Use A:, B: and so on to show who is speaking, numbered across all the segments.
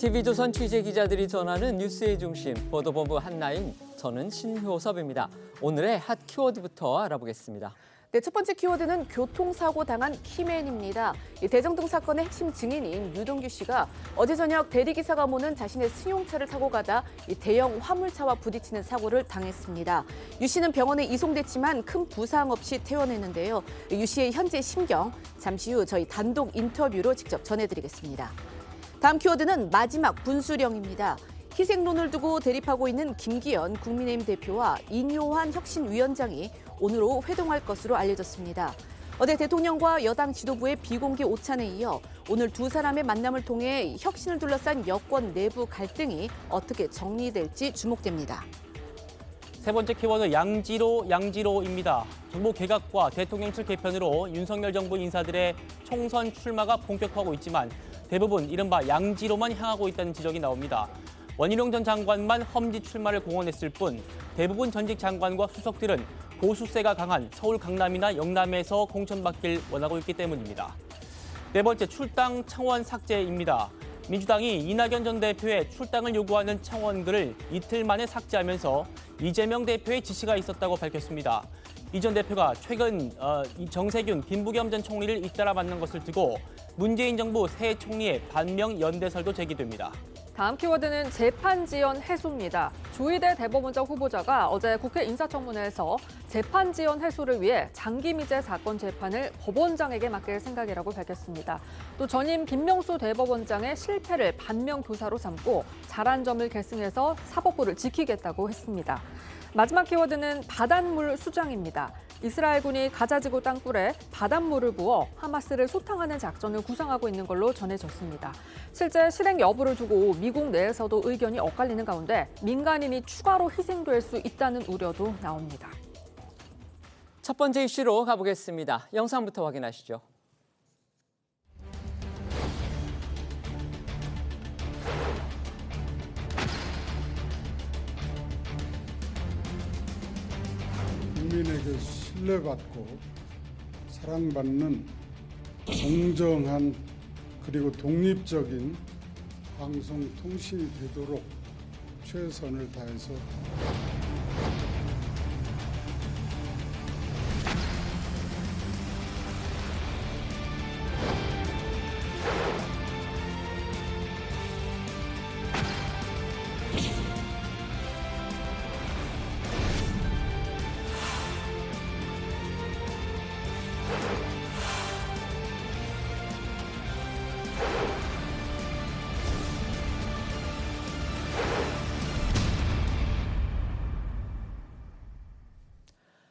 A: TV조선 취재기자들이 전하는 뉴스의 중심, 보도본부 한나인, 저는 신효섭입니다. 오늘의 핫 키워드부터 알아보겠습니다.
B: 네, 첫 번째 키워드는 교통사고 당한 키맨입니다. 대정동 사건의 핵심 증인인 유동규 씨가 어제 저녁 대리기사가 모는 자신의 승용차를 타고 가다 대형 화물차와 부딪히는 사고를 당했습니다. 유 씨는 병원에 이송됐지만 큰 부상 없이 퇴원했는데요. 유 씨의 현재 심경, 잠시 후 저희 단독 인터뷰로 직접 전해드리겠습니다. 다음 키워드는 마지막 분수령입니다. 희생론을 두고 대립하고 있는 김기현 국민의힘 대표와 인효환 혁신위원장이 오늘 오후 회동할 것으로 알려졌습니다. 어제 대통령과 여당 지도부의 비공개 오찬에 이어 오늘 두 사람의 만남을 통해 혁신을 둘러싼 여권 내부 갈등이 어떻게 정리될지 주목됩니다.
C: 세 번째 키워드 양지로입니다. 정부 개각과 대통령실 개편으로 윤석열 정부 인사들의 총선 출마가 본격화하고 있지만 대부분 이른바 양지로만 향하고 있다는 지적이 나옵니다. 원희룡 전 장관만 험지 출마를 공언했을 뿐 대부분 전직 장관과 수석들은 보수세가 강한 서울 강남이나 영남에서 공천받길 원하고 있기 때문입니다. 네 번째, 출당 창원 삭제입니다. 민주당이 이낙연 전 대표의 출당을 요구하는 창원글을 이틀 만에 삭제하면서 이재명 대표의 지시가 있었다고 밝혔습니다. 이 전 대표가 최근 정세균, 김부겸 전 총리를 잇따라 만난 것을 두고 문재인 정부 새 총리의 반명 연대설도 제기됩니다.
D: 다음 키워드는 재판 지연 해소입니다. 조희대 대법원장 후보자가 어제 국회 인사청문회에서 재판 지연 해소를 위해 장기미제 사건 재판을 법원장에게 맡길 생각이라고 밝혔습니다. 또 전임 김명수 대법원장의 실패를 반면교사로 삼고 잘한 점을 계승해서 사법부를 지키겠다고 했습니다. 마지막 키워드는 바닷물 수장입니다. 이스라엘군이 가자지구 땅굴에 바닷물을 부어 하마스를 소탕하는 작전을 구상하고 있는 걸로 전해졌습니다. 실제 실행 여부를 두고 미국 내에서도 의견이 엇갈리는 가운데 민간인이 추가로 희생될 수 있다는 우려도 나옵니다.
A: 첫 번째 이슈로 가보겠습니다. 영상부터 확인하시죠.
E: 국민에게 신뢰받고 사랑받는 공정한 그리고 독립적인 방송통신이 되도록 최선을 다해서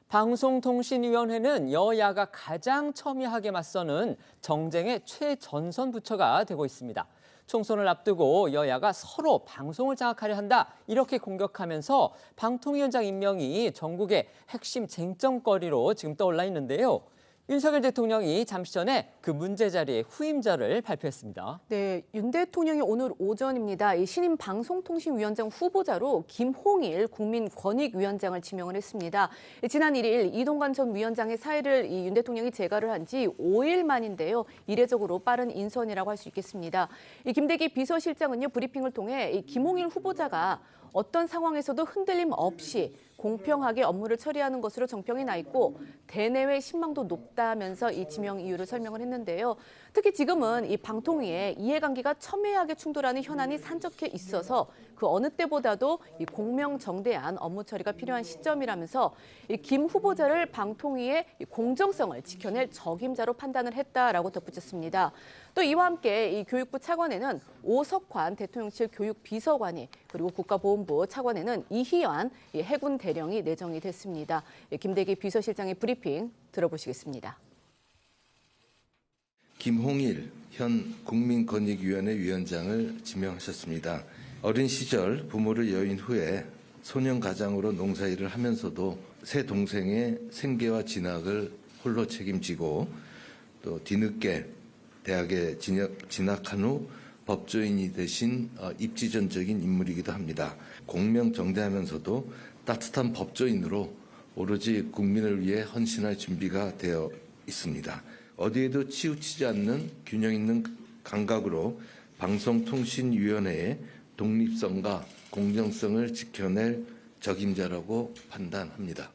A: 방송통신위원회는 여야가 가장 첨예하게 맞서는 정쟁의 최전선 부처가 되고 있습니다. 총선을 앞두고 여야가 서로 방송을 장악하려 한다, 이렇게 공격하면서 방통위원장 임명이 전국의 핵심 쟁점거리로 지금 떠올라 있는데요. 윤석열 대통령이 잠시 전에 그 문제 자리에 후임자를 발표했습니다.
B: 네, 윤 대통령이 오늘 오전입니다. 이 신임 방송통신위원장 후보자로 김홍일 국민권익위원장을 지명을 했습니다. 지난 1일 이동관 전 위원장의 사의를 윤 대통령이 재가를 한 지 5일 만인데요. 이례적으로 빠른 인선이라고 할 수 있겠습니다. 김대기 비서실장은요, 브리핑을 통해 김홍일 후보자가 어떤 상황에서도 흔들림 없이 공평하게 업무를 처리하는 것으로 정평이 나 있고 대내외 신망도 높다면서 이 지명 이유를 설명을 했는데요. 특히 지금은 이 방통위에 이해관계가 첨예하게 충돌하는 현안이 산적해 있어서 그 어느 때보다도 이 공명정대한 업무 처리가 필요한 시점이라면서 이 김 후보자를 방통위의 공정성을 지켜낼 적임자로 판단을 했다라고 덧붙였습니다. 또 이와 함께 이 교육부 차관에는 오석환 대통령실 교육비서관이, 그리고 국가보훈부 차관에는 이희연 해군 대령이 내정이 됐습니다. 김대기 비서실장의 브리핑 들어보시겠습니다.
F: 김홍일 현 국민권익위원회 위원장을 지명하셨습니다. 어린 시절 부모를 여인 후에 소년 가장으로 농사일을 하면서도 새 동생의 생계와 진학을 홀로 책임지고 또 뒤늦게 대학에 진학한 후 법조인이 되신 입지전적인 인물이기도 합니다. 공명정대하면서도 따뜻한 법조인으로 오로지 국민을 위해 헌신할 준비가 되어 있습니다. 어디에도 치우치지 않는 균형 있는 감각으로 방송통신위원회의 독립성과 공정성을 지켜낼 적임자라고 판단합니다.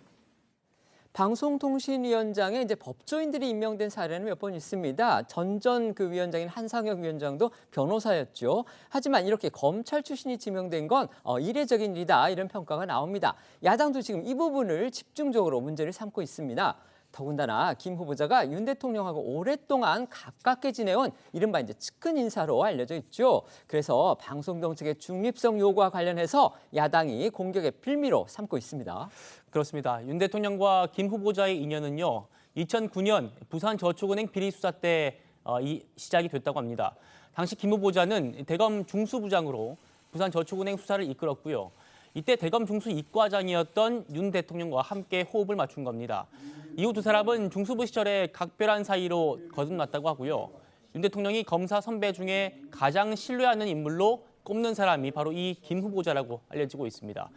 A: 방송통신위원장에 이제 법조인들이 임명된 사례는 몇 번 있습니다. 전전 그 위원장인 한상혁 위원장도 변호사였죠. 하지만 이렇게 검찰 출신이 지명된 건 이례적인 일이다, 이런 평가가 나옵니다. 야당도 지금 이 부분을 집중적으로 문제를 삼고 있습니다. 더군다나 김 후보자가 윤 대통령하고 오랫동안 가깝게 지내온 이른바 이제 측근 인사로 알려져 있죠. 그래서 방송 정책의 중립성 요구와 관련해서 야당이 공격의 빌미로 삼고 있습니다.
C: 그렇습니다. 윤 대통령과 김 후보자의 인연은요, 2009년 부산저축은행 비리 수사 때 시작이 됐다고 합니다. 당시 김 후보자는 대검 중수부장으로 부산저축은행 수사를 이끌었고요. 이때 대검 중수 이과장이었던 윤 대통령과 함께 호흡을 맞춘 겁니다. 이후 두 사람은 중수부 시절에 각별한 사이로 거듭났다고 하고요. 윤 대통령이 검사 선배 중에 가장 신뢰하는 인물로 꼽는 사람이 바로 이 김 후보자라고 알려지고 있습니다.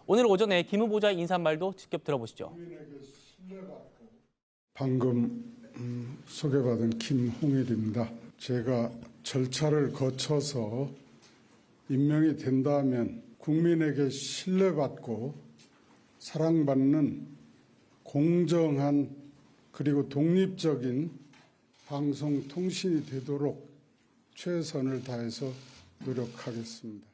C: 오늘 오전에 김 후보자의 인사말도 직접 들어보시죠.
E: 방금 소개받은 김홍일입니다. 제가 절차를 거쳐서 임명이 된다면 국민에게 신뢰받고 사랑받는 공정한 그리고 독립적인 방송통신이 되도록 최선을 다해서 노력하겠습니다.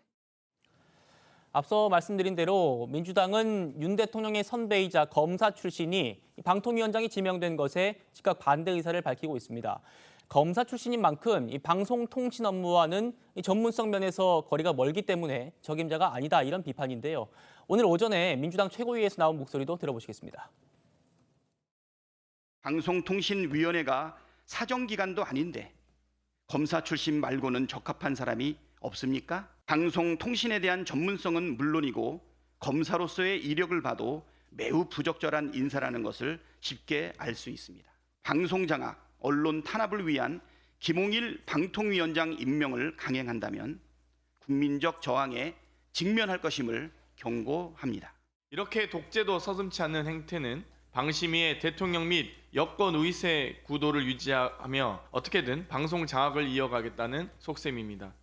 C: 앞서 말씀드린 대로 민주당은 윤 대통령의 선배이자 검사 출신이 방통위원장이 지명된 것에 즉각 반대 의사를 밝히고 있습니다. 검사 출신인 만큼 이 방송통신 업무와는 이 전문성 면에서 거리가 멀기 때문에 적임자가 아니다, 이런 비판인데요. 오늘 오전에 민주당 최고위에서 나온 목소리도 들어보시겠습니다.
G: 방송통신위원회가 사정기관도 아닌데 검사 출신 말고는 적합한 사람이 없습니까? 방송통신에 대한 전문성은 물론이고 검사로서의 이력을 봐도 매우 부적절한 인사라는 것을 쉽게 알 수 있습니다. 방송장악, 언론 탄압을 위한 김홍일 방통위원장 임명을 강행한다면 국민적 저항에 직면할 것임을 경고합니다.
H: 이렇게 독재도 서슴지 않는 행태는 방심위의 대통령 및 여권 의세 구도를 유지하며 어떻게든 방송 장악을 이어가겠다는 속셈입니다.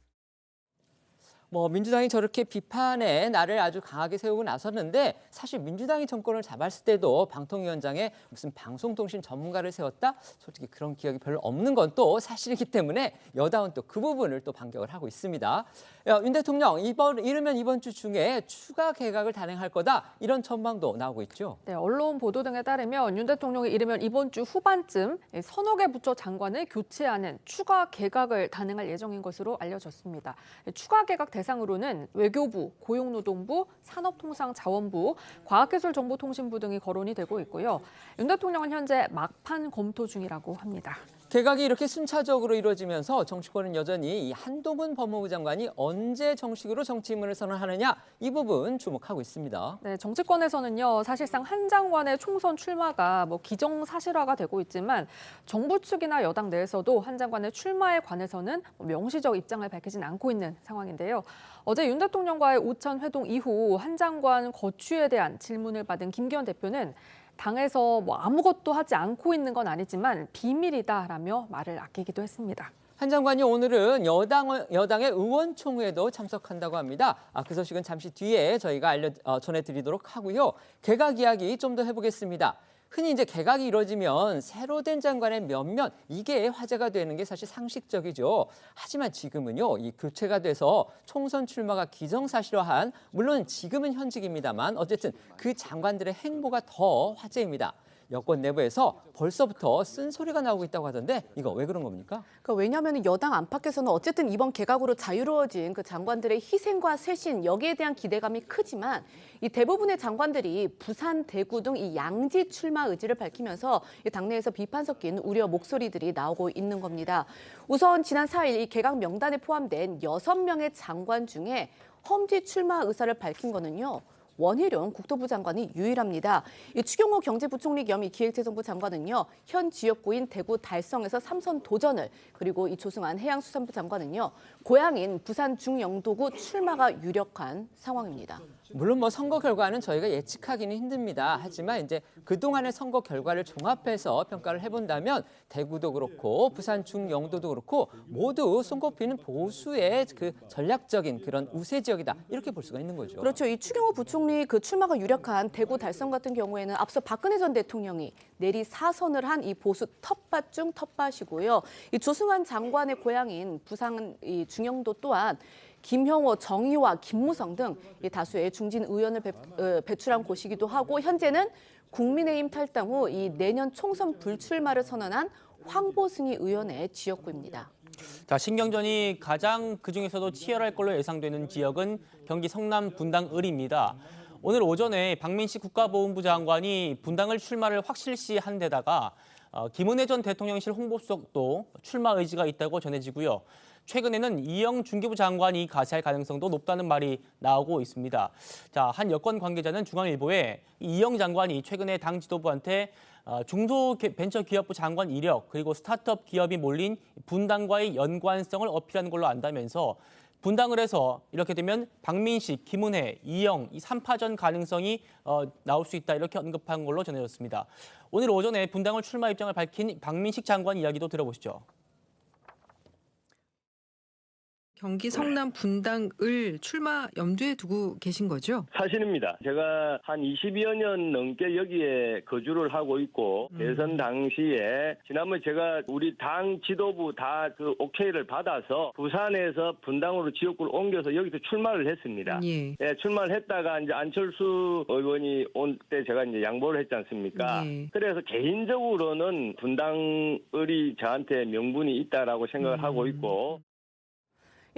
A: 민주당이 저렇게 비판에 날을 아주 강하게 세우고 나섰는데, 사실 민주당이 정권을 잡았을 때도 방통위원장에 무슨 방송통신 전문가를 세웠다? 솔직히 그런 기억이 별로 없는 건 또 사실이기 때문에 여당은 또 그 부분을 또 반격을 하고 있습니다. 윤 대통령 이르면 이번 주 중에 추가 개각을 단행할 거다, 이런 전망도 나오고 있죠.
D: 네, 언론 보도 등에 따르면 윤 대통령이 이르면 이번 주 후반쯤 서너 개 부처 장관을 교체하는 추가 개각을 단행할 예정인 것으로 알려졌습니다. 추가 개각 대상으로는 외교부, 고용노동부, 산업통상자원부, 과학기술정보통신부 등이 거론이 되고 있고요. 윤 대통령은 현재 막판 검토 중이라고 합니다.
A: 개각이 이렇게 순차적으로 이루어지면서 정치권은 여전히 이 한동훈 법무부 장관이 언제 정식으로 정치 임무를 선언하느냐, 이 부분 주목하고 있습니다.
D: 네, 정치권에서는요, 사실상 한 장관의 총선 출마가 기정사실화가 되고 있지만 정부 측이나 여당 내에서도 한 장관의 출마에 관해서는 명시적 입장을 밝히진 않고 있는 상황인데요. 어제 윤 대통령과의 오찬 회동 이후 한 장관 거취에 대한 질문을 받은 김기현 대표는 당에서 아무것도 하지 않고 있는 건 아니지만 비밀이다라며 말을 아끼기도 했습니다.
A: 한 장관이 오늘은 여당의 의원총회에도 참석한다고 합니다. 그 소식은 잠시 뒤에 저희가 전해드리도록 하고요. 개각 이야기 좀 더 해보겠습니다. 흔히 이제 개각이 이루어지면 새로 된 장관의 면면, 이게 화제가 되는 게 사실 상식적이죠. 하지만 지금은요, 이 교체가 돼서 총선 출마가 기정사실화한, 물론 지금은 현직입니다만 어쨌든 그 장관들의 행보가 더 화제입니다. 여권 내부에서 벌써부터 쓴소리가 나오고 있다고 하던데, 이거 왜 그런 겁니까?
B: 왜냐하면 여당 안팎에서는 어쨌든 이번 개각으로 자유로워진 그 장관들의 희생과 쇄신, 여기에 대한 기대감이 크지만 이 대부분의 장관들이 부산, 대구 등 이 양지 출마 의지를 밝히면서 당내에서 비판 섞인 우려 목소리들이 나오고 있는 겁니다. 우선 지난 4일 이 개각 명단에 포함된 6명의 장관 중에 험지 출마 의사를 밝힌 거는요, 원희룡 국토부 장관이 유일합니다. 이 추경호 경제부총리 겸 이 기획재정부 장관은요, 현 지역구인 대구 달성에서 3선 도전을, 그리고 이 조승환 해양수산부 장관은요, 고향인 부산 중영도구 출마가 유력한 상황입니다.
A: 물론 뭐 선거 결과는 저희가 예측하기는 힘듭니다. 하지만 이제 그동안의 선거 결과를 종합해서 평가를 해본다면 대구도 그렇고 부산 중영도도 그렇고 모두 손꼽히는 보수의 그 전략적인 그런 우세 지역이다. 이렇게 볼 수가 있는 거죠.
B: 그렇죠. 이 추경호 부총리 그 출마가 유력한 대구 달성 같은 경우에는 앞서 박근혜 전 대통령이 내리 사선을 한 이 보수 텃밭 중 텃밭이고요. 이 조승환 장관의 고향인 부산 이 중영도 또한 김형호, 정의화, 김무성 등 다수의 중진 의원을 배출한 곳이기도 하고 현재는 국민의힘 탈당 후 이 내년 총선 불출마를 선언한 황보승희 의원의 지역구입니다.
C: 자, 신경전이 가장 그중에서도 치열할 걸로 예상되는 지역은 경기 성남 분당 을입니다. 오늘 오전에 박민식 국가보훈부 장관이 분당을 출마를 확실시한 데다가 김은혜 전 대통령실 홍보수석도 출마 의지가 있다고 전해지고요. 최근에는 이영 중기부 장관이 가세할 가능성도 높다는 말이 나오고 있습니다. 자, 한 여권 관계자는 중앙일보에 이영 장관이 최근에 당 지도부한테 중소벤처기업부 장관 이력 그리고 스타트업 기업이 몰린 분당과의 연관성을 어필하는 걸로 안다면서 분당을 해서 이렇게 되면 박민식, 김은혜, 이영 이 3파전 가능성이 나올 수 있다 이렇게 언급한 걸로 전해졌습니다. 오늘 오전에 분당을 출마 입장을 밝힌 박민식 장관 이야기도 들어보시죠.
I: 경기 성남 분당을 출마 염두에 두고 계신 거죠?
J: 사실입니다. 제가 한 20여 년 넘게 여기에 거주를 하고 있고 대선 당시에 지난번에 제가 우리 당 지도부 다 그 오케이를 받아서 부산에서 분당으로 지역구를 옮겨서 여기서 출마를 했습니다.
I: 예.
J: 예, 출마를 했다가 이제 안철수 의원이 온 때 제가 이제 양보를 했지 않습니까?
I: 예.
J: 그래서 개인적으로는 분당을이 저한테 명분이 있다라고 생각을 하고 있고.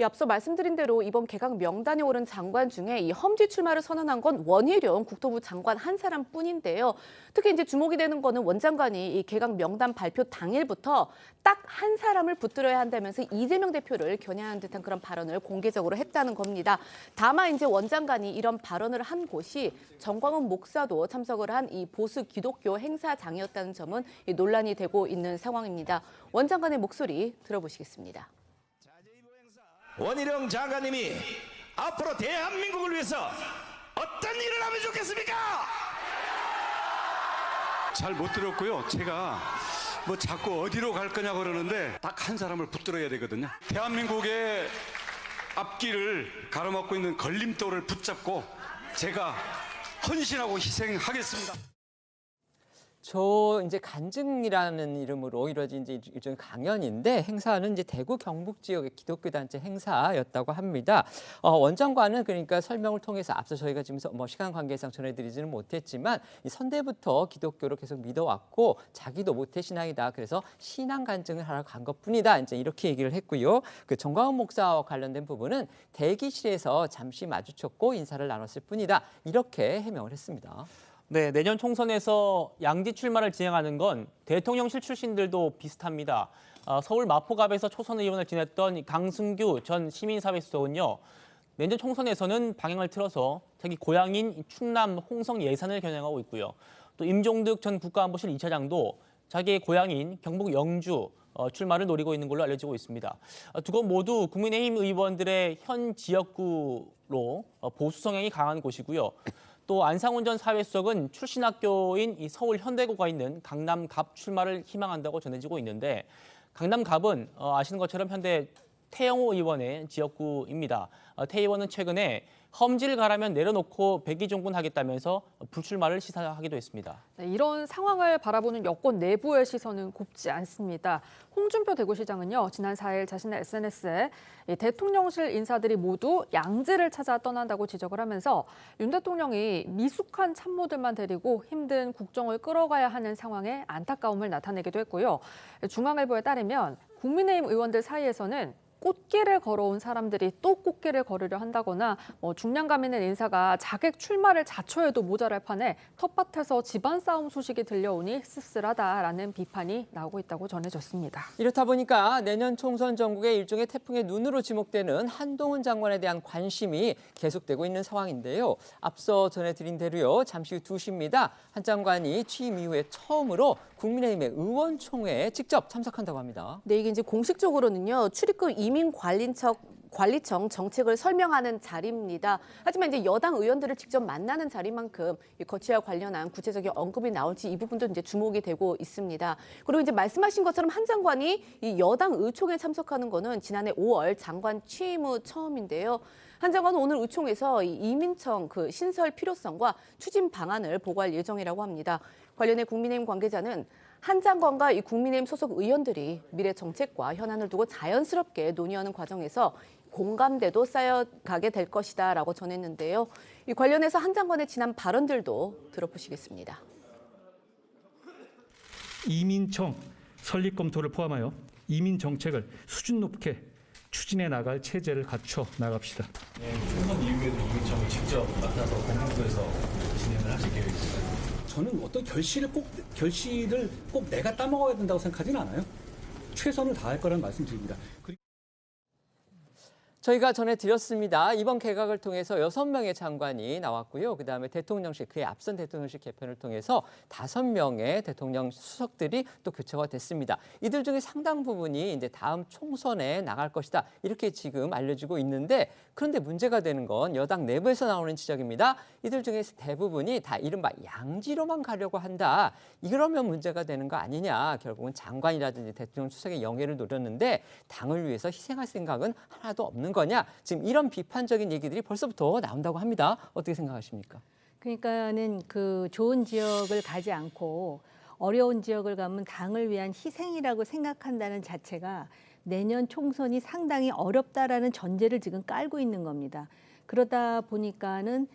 B: 앞서 말씀드린 대로 이번 개각 명단에 오른 장관 중에 이 험지 출마를 선언한 건 원희룡 국토부 장관 한 사람뿐인데요. 특히 이제 주목이 되는 거는 원 장관이 이 개각 명단 발표 당일부터 딱 한 사람을 붙들어야 한다면서 이재명 대표를 겨냥한 듯한 그런 발언을 공개적으로 했다는 겁니다. 다만 이제 원 장관이 이런 발언을 한 곳이 정광훈 목사도 참석을 한 이 보수 기독교 행사장이었다는 점은 논란이 되고 있는 상황입니다. 원 장관의 목소리 들어보시겠습니다.
K: 원희룡 장관님이 앞으로 대한민국을 위해서 어떤 일을 하면 좋겠습니까?
L: 잘 못 들었고요. 제가 뭐 자꾸 어디로 갈 거냐고 그러는데 딱 한 사람을 붙들어야 되거든요. 대한민국의 앞길을 가로막고 있는 걸림돌을 붙잡고 제가 헌신하고 희생하겠습니다.
A: 이제 간증이라는 이름으로 이루어진 이제 일종의 강연인데 행사는 이제 대구 경북 지역의 기독교 단체 행사였다고 합니다. 원 장관은 그러니까 설명을 통해서 앞서 저희가 지금 뭐 시간 관계상 전해드리지는 못했지만 이 선대부터 기독교를 계속 믿어왔고 자기도 모태 신앙이다. 그래서 신앙 간증을 하러 간 것뿐이다. 이제 이렇게 얘기를 했고요. 그 정광훈 목사와 관련된 부분은 대기실에서 잠시 마주쳤고 인사를 나눴을 뿐이다. 이렇게 해명을 했습니다.
C: 네, 내년 총선에서 양지 출마를 진행하는 건 대통령실 출신들도 비슷합니다. 서울 마포갑에서 초선 의원을 지냈던 강승규 전 시민사회수석은요. 내년 총선에서는 방향을 틀어서 자기 고향인 충남 홍성 예산을 겨냥하고 있고요. 또 임종득 전 국가안보실 2차장도 자기의 고향인 경북 영주 출마를 노리고 있는 걸로 알려지고 있습니다. 두 곳 모두 국민의힘 의원들의 현 지역구로 보수 성향이 강한 곳이고요. 또 안상훈 전 사회수석은 출신 학교인 이 서울 현대고가 있는 강남갑 출마를 희망한다고 전해지고 있는데 강남갑은 아시는 것처럼 현대 태영호 의원의 지역구입니다. 태 의원은 최근에 험지를 가라면 내려놓고 백의종군하겠다면서 불출마를 시사하기도 했습니다.
D: 네, 이런 상황을 바라보는 여권 내부의 시선은 곱지 않습니다. 홍준표 대구시장은요, 지난 4일 자신의 SNS에 대통령실 인사들이 모두 양지를 찾아 떠난다고 지적을 하면서 윤 대통령이 미숙한 참모들만 데리고 힘든 국정을 끌어가야 하는 상황에 안타까움을 나타내기도 했고요. 중앙일보에 따르면 국민의힘 의원들 사이에서는 꽃길을 걸어온 사람들이 또 꽃길을 걸으려 한다거나 중량감 있는 인사가 자객 출마를 자처해도 모자랄 판에 텃밭에서 집안 싸움 소식이 들려오니 씁쓸하다라는 비판이 나오고 있다고 전해졌습니다.
A: 이렇다 보니까 내년 총선 전국의 일종의 태풍의 눈으로 지목되는 한동훈 장관에 대한 관심이 계속되고 있는 상황인데요. 앞서 전해드린 대로요. 잠시 후 2시입니다. 한 장관이 취임 이후에 처음으로 국민의힘의 의원총회에 직접 참석한다고 합니다.
B: 네, 이게 이제 공식적으로는요. 출입국 이민관리청 관리청 정책을 설명하는 자리입니다. 하지만 이제 여당 의원들을 직접 만나는 자리만큼 이 거치와 관련한 구체적인 언급이 나올지 이 부분도 이제 주목이 되고 있습니다. 그리고 이제 말씀하신 것처럼 한 장관이 이 여당 의총에 참석하는 거는 지난해 5월 장관 취임 후 처음인데요. 한 장관은 오늘 의총에서 이 이민청 그 신설 필요성과 추진 방안을 보고할 예정이라고 합니다. 관련해 국민의힘 관계자는 한 장관과 이 국민의힘 소속 의원들이 미래 정책과 현안을 두고 자연스럽게 논의하는 과정에서 공감대도 쌓여가게 될 것이다라고 전했는데요. 이 관련해서 한 장관의 지난 발언들도 들어보시겠습니다.
M: 이민청 설립 검토를 포함하여 이민 정책을 수준 높게 추진해 나갈 체제를 갖춰 나갑시다.
N: 네, 총선 이후에도 이민청을 직접 맡아서 본부에서 진행을 하실 계획입니다.
O: 저는 어떤 결실을 꼭 내가 따먹어야 된다고 생각하지는 않아요. 최선을 다할 거라는 말씀드립니다.
A: 저희가 전해드렸습니다. 이번 개각을 통해서 6명의 장관이 나왔고요. 그다음에 대통령실, 그에 앞선 대통령실 개편을 통해서 5명의 대통령 수석들이 또 교체가 됐습니다. 이들 중에 상당 부분이 이제 다음 총선에 나갈 것이다. 이렇게 지금 알려지고 있는데 그런데 문제가 되는 건 여당 내부에서 나오는 지적입니다. 이들 중에서 대부분이 다 이른바 양지로만 가려고 한다. 이러면 문제가 되는 거 아니냐. 결국은 장관이라든지 대통령 수석의 영예를 노렸는데 당을 위해서 희생할 생각은 하나도 없는 거냐. 지금 이런 비판적인 얘기들이 벌써부터 나온다고 합니다. 어떻게 생각하십니까?
P: 그러니까는 그 좋은 지역을 가지 않고 어려운 지역을 가면 당을 위한 희생이라고 생각한다는 자체가 내년 총선이 상당히 어렵다라는 전제를 지금 깔고 있는 겁니다. 그러다 보니까는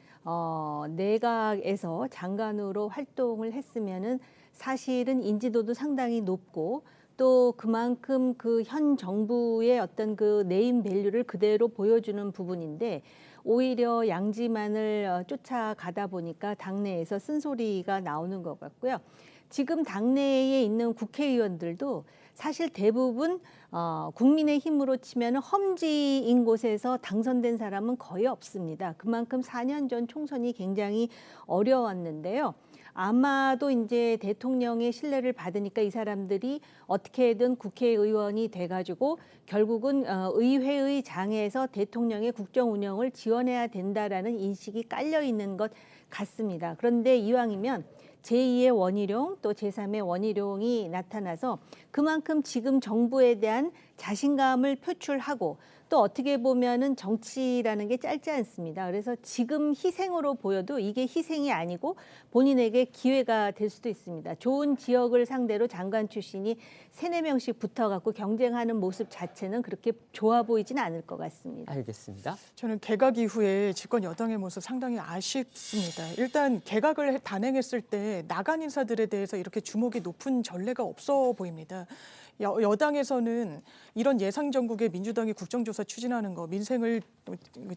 P: 내각에서 장관으로 활동을 했으면은 사실은 인지도도 상당히 높고 또 그만큼 그 현 정부의 어떤 그 네임 밸류를 그대로 보여주는 부분인데 오히려 양지만을 쫓아가다 보니까 당내에서 쓴소리가 나오는 것 같고요. 지금 당내에 있는 국회의원들도 사실 대부분 국민의힘으로 치면 험지인 곳에서 당선된 사람은 거의 없습니다. 그만큼 4년 전 총선이 굉장히 어려웠는데요. 아마도 이제 대통령의 신뢰를 받으니까 이 사람들이 어떻게든 국회의원이 돼가지고 결국은 의회의 장에서 대통령의 국정 운영을 지원해야 된다라는 인식이 깔려 있는 것 같습니다. 그런데 이왕이면 제2의 원희룡 또 제3의 원희룡이 나타나서 그만큼 지금 정부에 대한 자신감을 표출하고 또 어떻게 보면은 정치라는 게 짧지 않습니다. 그래서 지금 희생으로 보여도 이게 희생이 아니고 본인에게 기회가 될 수도 있습니다. 좋은 지역을 상대로 장관 출신이 3-4명씩 붙어갖고 경쟁하는 모습 자체는 그렇게 좋아 보이지는 않을 것 같습니다.
A: 알겠습니다.
Q: 저는 개각 이후에 집권 여당의 모습 상당히 아쉽습니다. 일단 개각을 단행했을 때 나간 인사들에 대해서 이렇게 주목이 높은 전례가 없어 보입니다. 여당에서는 이런 예상 전국에 민주당이 국정조사 추진하는 거 민생을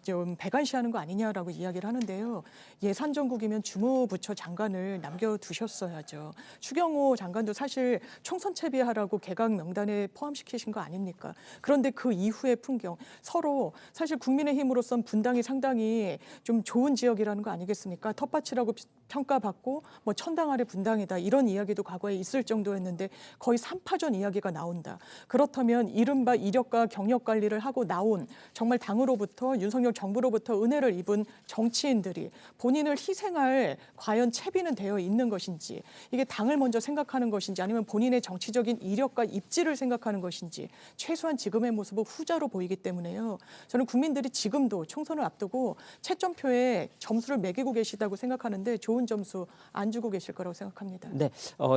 Q: 좀 배관시하는 거 아니냐라고 이야기를 하는데요. 예산 전국이면 주무부처 장관을 남겨두셨어야죠. 추경호 장관도 사실 총선 채비하라고 개각 명단에 포함시키신 거 아닙니까? 그런데 그 이후의 풍경 서로 사실 국민의힘으로선 분당이 상당히 좀 좋은 지역이라는 거 아니겠습니까? 텃밭이라고 평가받고 뭐 천당 아래 분당이다 이런 이야기도 과거에 있을 정도였는데 거의 3파전 이야기가 나온다. 그렇다면 이른바 이력과 경력 관리를 하고 나온 정말 당으로부터 윤석열 정부로부터 은혜를 입은 정치인들이 본인을 희생할 과연 채비는 되어 있는 것인지 이게 당을 먼저 생각하는 것인지 아니면 본인의 정치적인 이력과 입지를 생각하는 것인지 최소한 지금의 모습은 후자로 보이기 때문에요. 저는 국민들이 지금도 총선을 앞두고 채점표에 점수를 매기고 계시다고 생각하는데 좋은 점수 안 주고 계실 거라고 생각합니다.
A: 네,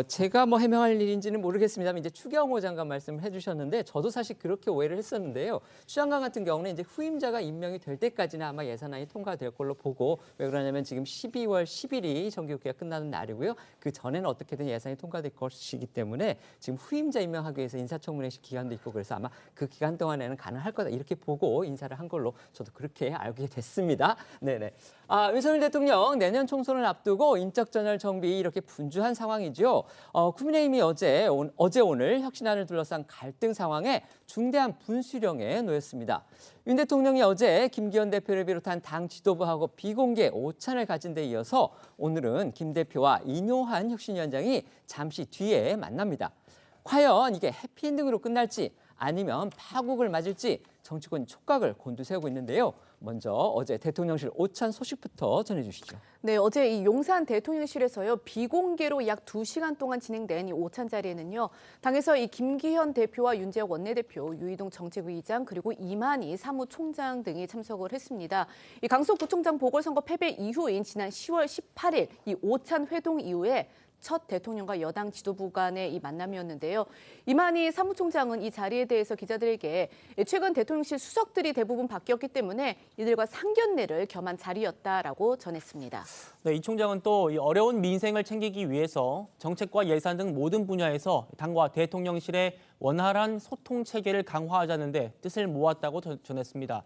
A: 제가 뭐 해명할 일인지는 모르겠습니다만 이제 추경호 장관 말씀을 해주셨는데 저도 사실 그렇게 오해를 했었는데요. 추 장관 같은 경우는 이제 후임자가 임명이 될 때까지는 아마 예산안이 통과될 걸로 보고 왜 그러냐면 지금 12월 10일이 정기국회가 끝나는 날이고요. 그 전에는 어떻게든 예산이 통과될 것이기 때문에 지금 후임자 임명하기 위해서 인사청문회 기간도 있고 그래서 아마 그 기간 동안에는 가능할 거다 이렇게 보고 인사를 한 걸로 저도 그렇게 알게 됐습니다. 네네. 윤석열 대통령 내년 총선을 앞두고 인적 전열 정비 이렇게 분주한 상황이죠. 국민의힘이 어제 오늘 혁신안을 둘러싼 갈등 상황에 중대한 분수령에 놓였습니다. 윤 대통령이 어제 김기현 대표를 비롯한 당 지도부하고 비공개 오찬을 가진 데 이어서 오늘은 김 대표와 인효한 혁신위원장이 잠시 뒤에 만납니다. 과연 이게 해피엔딩으로 끝날지 아니면 파국을 맞을지 정치권 촉각을 곤두세우고 있는데요. 먼저 어제 대통령실 오찬 소식부터 전해주시죠.
B: 네, 어제 이 용산 대통령실에서요, 비공개로 약 2시간 동안 진행된 이 오찬 자리에는요, 당에서 이 김기현 대표와 윤재혁 원내대표, 유이동 정책위의장, 그리고 이만희 사무총장 등이 참석을 했습니다. 이 강서구청장 보궐선거 패배 이후인 지난 10월 18일 이 오찬 회동 이후에 첫 대통령과 여당 지도부 간의 이 만남이었는데요. 이만희 사무총장은 이 자리에 대해서 기자들에게 최근 대통령실 수석들이 대부분 바뀌었기 때문에 이들과 상견례를 겸한 자리였다라고 전했습니다.
C: 네, 이 총장은 또 이 어려운 민생을 챙기기 위해서 정책과 예산 등 모든 분야에서 당과 대통령실의 원활한 소통 체계를 강화하자는 데 뜻을 모았다고 전했습니다.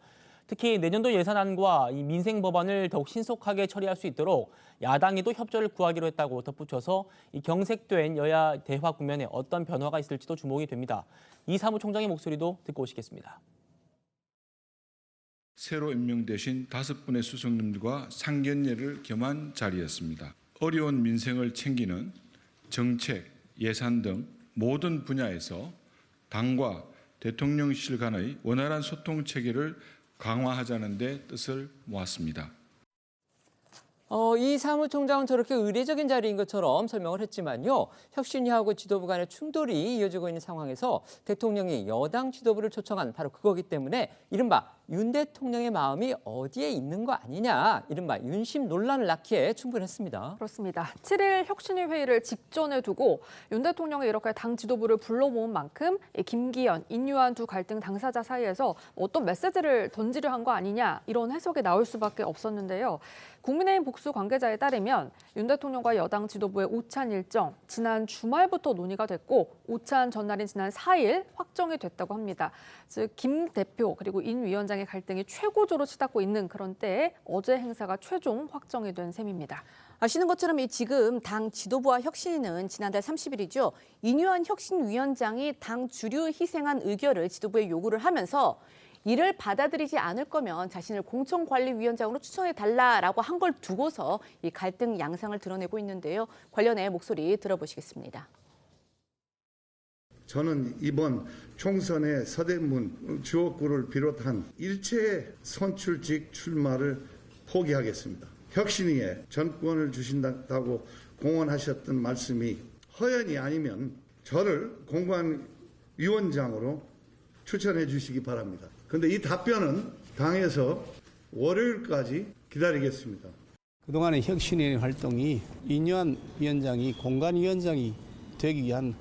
C: 특히 내년도 예산안과 이 민생 법안을 더욱 신속하게 처리할 수 있도록 야당에도 협조를 구하기로 했다고 덧붙여서 이 경색된 여야 대화 국면에 어떤 변화가 있을지도 주목이 됩니다. 이 사무총장의 목소리도 듣고 오시겠습니다.
R: 새로 임명되신 5분의 수석님들과 상견례를 겸한 자리였습니다. 어려운 민생을 챙기는 정책, 예산 등 모든 분야에서 당과 대통령실 간의 원활한 소통 체계를 강화하자는 데 뜻을 모았습니다.
A: 이 사무총장은 저렇게 의례적인 자리인 것처럼 설명을 했지만요. 혁신위하고 지도부 간의 충돌이 이어지고 있는 상황에서 대통령이 여당 지도부를 초청한 바로 그거기 때문에 이른바 윤 대통령의 마음이 어디에 있는 거 아니냐, 이른바 윤심 논란을 낳기에 충분했습니다.
D: 그렇습니다. 7일 혁신위 회의를 직전에 두고 윤 대통령이 이렇게 당 지도부를 불러 모은 만큼 김기현, 인유한 두 갈등 당사자 사이에서 어떤 메시지를 던지려 한 거 아니냐, 이런 해석이 나올 수밖에 없었는데요. 국민의힘 복수 관계자에 따르면 윤 대통령과 여당 지도부의 오찬 일정 지난 주말부터 논의가 됐고 오찬 전날인 지난 4일 확정이 됐다고 합니다. 즉 김 대표 그리고 인 위원장의 갈등이 최고조로 치닫고 있는 그런 때에 어제 행사가 최종 확정이 된 셈입니다.
B: 아시는 것처럼 지금 당 지도부와 혁신위는 지난달 30일이죠. 인유한 혁신위원장이 당 주류 희생한 의결을 지도부에 요구를 하면서 이를 받아들이지 않을 거면 자신을 공천관리위원장으로 추천해달라라고 한 걸 두고서 이 갈등 양상을 드러내고 있는데요. 관련해 목소리 들어보시겠습니다.
S: 저는 이번 총선의 서대문 지역구를 비롯한 일체의 선출직 출마를 포기하겠습니다. 혁신위에 전권을 주신다고 공언하셨던 말씀이 허연이 아니면 저를 공관위원장으로 추천해 주시기 바랍니다. 그런데 이 답변은 당에서 월요일까지 기다리겠습니다.
T: 그동안의 혁신위 활동이 인유한 위원장이 공관위원장이 되기 위한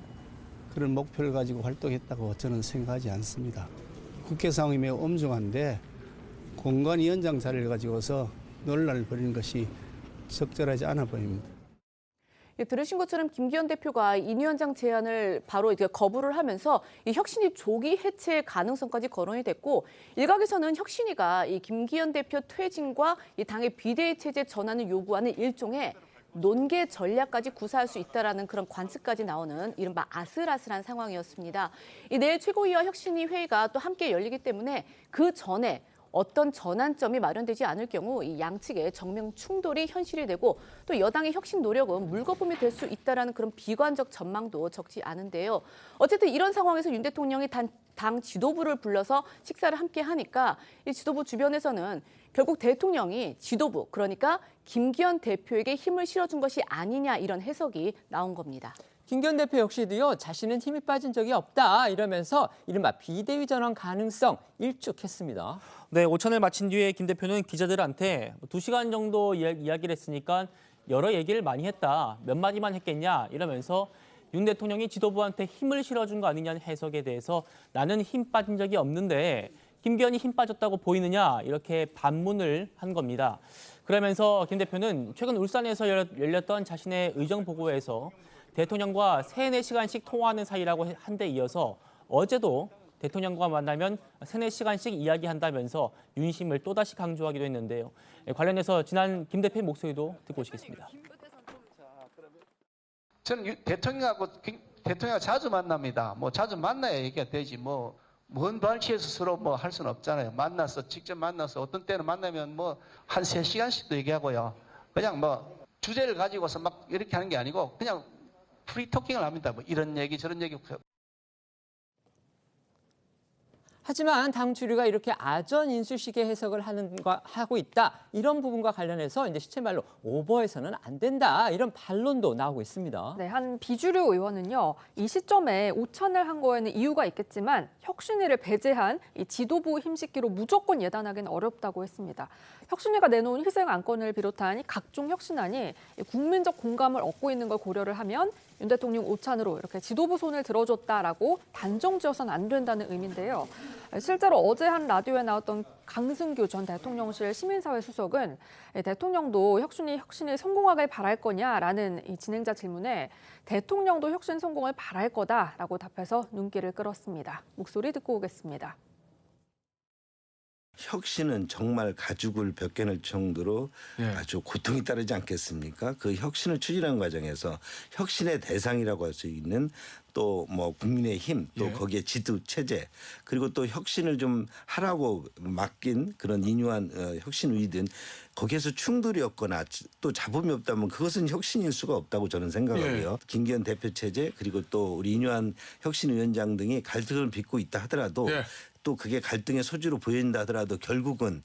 T: 그런 목표를 가지고 활동했다고 저는 생각하지 않습니다. 국회 상황이 매우 엄중한데 공관위원장 자리를 가지고서 논란을 벌이는 것이 적절하지 않아 보입니다.
B: 들으신 것처럼 김기현 대표가 인 위원장 제안을 바로 거부를 하면서 이 혁신위 조기 해체 가능성까지 거론이 됐고 일각에서는 혁신위가 이 김기현 대표 퇴진과 이 당의 비대위 체제 전환을 요구하는 일종의 논계 전략까지 구사할 수 있다라는 그런 관측까지 나오는 이른바 아슬아슬한 상황이었습니다. 이 내일 최고위와 혁신위 회의가 또 함께 열리기 때문에 그 전에 어떤 전환점이 마련되지 않을 경우 이 양측의 정면 충돌이 현실이 되고 또 여당의 혁신 노력은 물거품이 될 수 있다라는 그런 비관적 전망도 적지 않은데요. 어쨌든 이런 상황에서 윤 대통령이 당 지도부를 불러서 식사를 함께 하니까 이 지도부 주변에서는 결국 대통령이 지도부, 그러니까 김기현 대표에게 힘을 실어준 것이 아니냐, 이런 해석이 나온 겁니다.
A: 김기현 대표 역시도요, 자신은 힘이 빠진 적이 없다 이러면서 이른바 비대위 전환 가능성 일축했습니다.
C: 네, 오찬을 마친 뒤에 김 대표는 기자들한테 2시간 정도 이야기를 했으니까 여러 얘기를 많이 했다. 몇 마디만 했겠냐 이러면서 윤 대통령이 지도부한테 힘을 실어준 거 아니냐는 해석에 대해서 나는 힘 빠진 적이 없는데 김기현이 힘 빠졌다고 보이느냐, 이렇게 반문을 한 겁니다. 그러면서 김 대표는 최근 울산에서 열렸던 자신의 의정 보고에서 대통령과 3-4시간씩 통화하는 사이라고 한 데 이어서 어제도 대통령과 만나면 3-4시간씩 이야기한다면서 윤심을 또다시 강조하기도 했는데요. 관련해서 지난 김 대표의 목소리도 듣고 오시겠습니다.
U: 저는 대통령하고 자주 만납니다. 자주 만나야 얘기가 되지 먼 발치에서 서로 할 수는 없잖아요. 직접 만나서 어떤 때는 만나면 한 3시간씩도 얘기하고요. 그냥 주제를 가지고서 막 이렇게 하는 게 아니고 그냥 프리토킹을 합니다. 이런 얘기 저런 얘기.
A: 하지만 당 주류가 이렇게 아전 인수식의 해석을 하고 있다. 이런 부분과 관련해서 이제 시체말로 오버해서는 안 된다. 이런 반론도 나오고 있습니다.
D: 네, 한 비주류 의원은요. 이 시점에 오찬을 한 거에는 이유가 있겠지만 혁신위를 배제한 이 지도부 힘식기로 무조건 예단하기는 어렵다고 했습니다. 혁신위가 내놓은 희생 안건을 비롯한 각종 혁신안이 국민적 공감을 얻고 있는 걸 고려를 하면 윤 대통령 오찬으로 이렇게 지도부 손을 들어줬다라고 단정지어서는 안 된다는 의미인데요. 실제로 어제 한 라디오에 나왔던 강승규 전 대통령실 시민사회 수석은 대통령도 혁신이 성공하길 바랄 거냐라는 이 진행자 질문에 대통령도 혁신 성공을 바랄 거다라고 답해서 눈길을 끌었습니다. 목소리 듣고 오겠습니다.
F: 혁신은 정말 가죽을 벗겨낼 정도로 아주 고통이 따르지 않겠습니까? 그 혁신을 추진하는 과정에서 혁신의 대상이라고 할 수 있는 또 뭐 국민의힘 또 거기에 지도 체제 그리고 또 혁신을 좀 하라고 맡긴 그런 인유한 혁신위든 거기에서 충돌이 없거나 또 잡음이 없다면 그것은 혁신일 수가 없다고 저는 생각하고요. 김기현 대표 체제 그리고 또 우리 인유한 혁신위원장 등이 갈등을 빚고 있다 하더라도 또 그게 갈등의 소지로 보인다 하더라도 결국은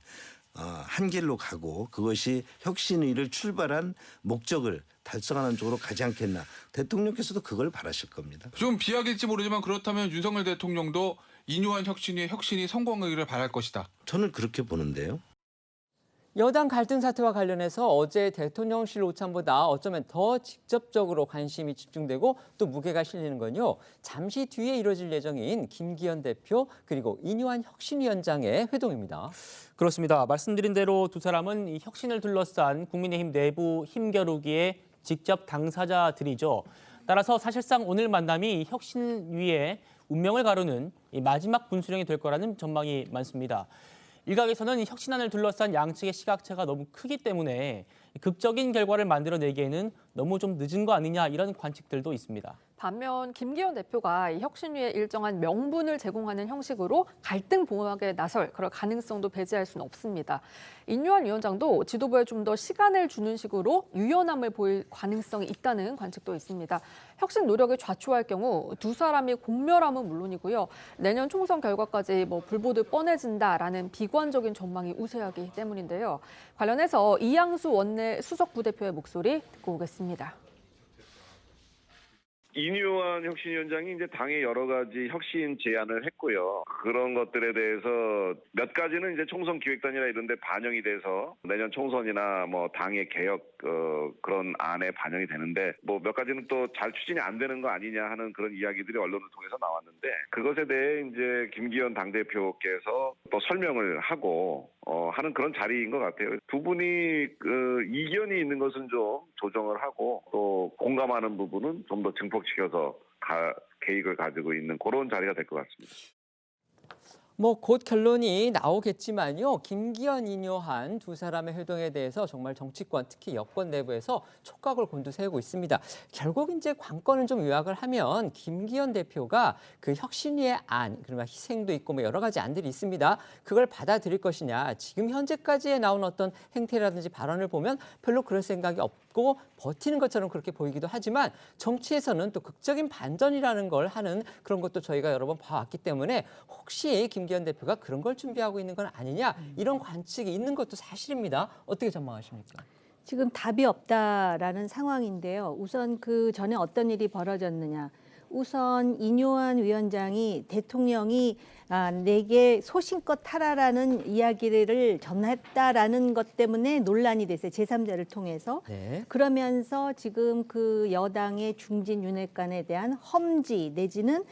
F: 한 길로 가고 그것이 혁신위를 출발한 목적을 달성하는 쪽으로 가지 않겠나. 대통령께서도 그걸 바라실 겁니다.
V: 좀 비약일지 모르지만 그렇다면 윤석열 대통령도 인유한 혁신이 성공하기를 바랄 것이다.
F: 저는 그렇게 보는데요.
A: 여당 갈등 사태와 관련해서 어제 대통령실 오찬보다 어쩌면 더 직접적으로 관심이 집중되고 또 무게가 실리는 건요. 잠시 뒤에 이뤄질 예정인 김기현 대표 그리고 인유한 혁신위원장의 회동입니다.
C: 그렇습니다. 말씀드린 대로 두 사람은 이 혁신을 둘러싼 국민의힘 내부 힘겨루기의 직접 당사자들이죠. 따라서 사실상 오늘 만남이 혁신위의 운명을 가르는 이 마지막 분수령이 될 거라는 전망이 많습니다. 일각에서는 이 혁신안을 둘러싼 양측의 시각차가 너무 크기 때문에 극적인 결과를 만들어내기에는 너무 좀 늦은 거 아니냐 이런 관측들도 있습니다.
D: 반면 김기현 대표가 이 혁신위에 일정한 명분을 제공하는 형식으로 갈등 봉합에 나설 그럴 가능성도 배제할 수는 없습니다. 인유한 위원장도 지도부에 좀 더 시간을 주는 식으로 유연함을 보일 가능성이 있다는 관측도 있습니다. 혁신 노력을 좌초할 경우 두 사람이 공멸함은 물론이고요. 내년 총선 결과까지 불보듯 뻔해진다라는 비관적인 전망이 우세하기 때문인데요. 관련해서 이양수 원내 수석 부대표의 목소리 듣고 오겠습니다.
W: 인유한 혁신위원장이 이제 당의 여러 가지 혁신 제안을 했고요. 그런 것들에 대해서 몇 가지는 이제 총선 기획단이나 이런 데 반영이 돼서 내년 총선이나 뭐 당의 개혁 그런 안에 반영이 되는데 몇 가지는 또 잘 추진이 안 되는 거 아니냐 하는 그런 이야기들이 언론을 통해서 나왔는데 그것에 대해 이제 김기현 당대표께서 또 설명을 하고 하는 그런 자리인 것 같아요. 두 분이 이견이 있는 것은 좀 조정을 하고 또 공감하는 부분은 좀 더 증폭시켜서 계획을 가지고 있는 그런 자리가 될 것 같습니다.
A: 곧 결론이 나오겠지만요. 김기현, 인유한 두 사람의 회동에 대해서 정말 정치권, 특히 여권 내부에서 촉각을 곤두세우고 있습니다. 결국 이제 관건을 좀 요약을 하면 김기현 대표가 그 혁신위의 안, 그러면 희생도 있고 여러 가지 안들이 있습니다. 그걸 받아들일 것이냐. 지금 현재까지의 나온 어떤 행태라든지 발언을 보면 별로 그럴 생각이 없고 버티는 것처럼 그렇게 보이기도 하지만 정치에서는 또 극적인 반전이라는 걸 하는 그런 것도 저희가 여러 번 봐왔기 때문에 혹시 김기현 대표가 그런 걸 준비하고 있는 건 아니냐 이런 관측이 있는 것도 사실입니다. 어떻게 전망하십니까?
P: 지금 답이 없다라는 상황인데요. 우선 그 전에 어떤 일이 벌어졌느냐. 우선 인유한 위원장이 대통령이 내게 소신껏 하라라는 이야기를 전했다라는 것 때문에 논란이 됐어요. 제3자를 통해서. 네. 그러면서 지금 그 여당의 중진 윤핵관에 대한 험지 내지는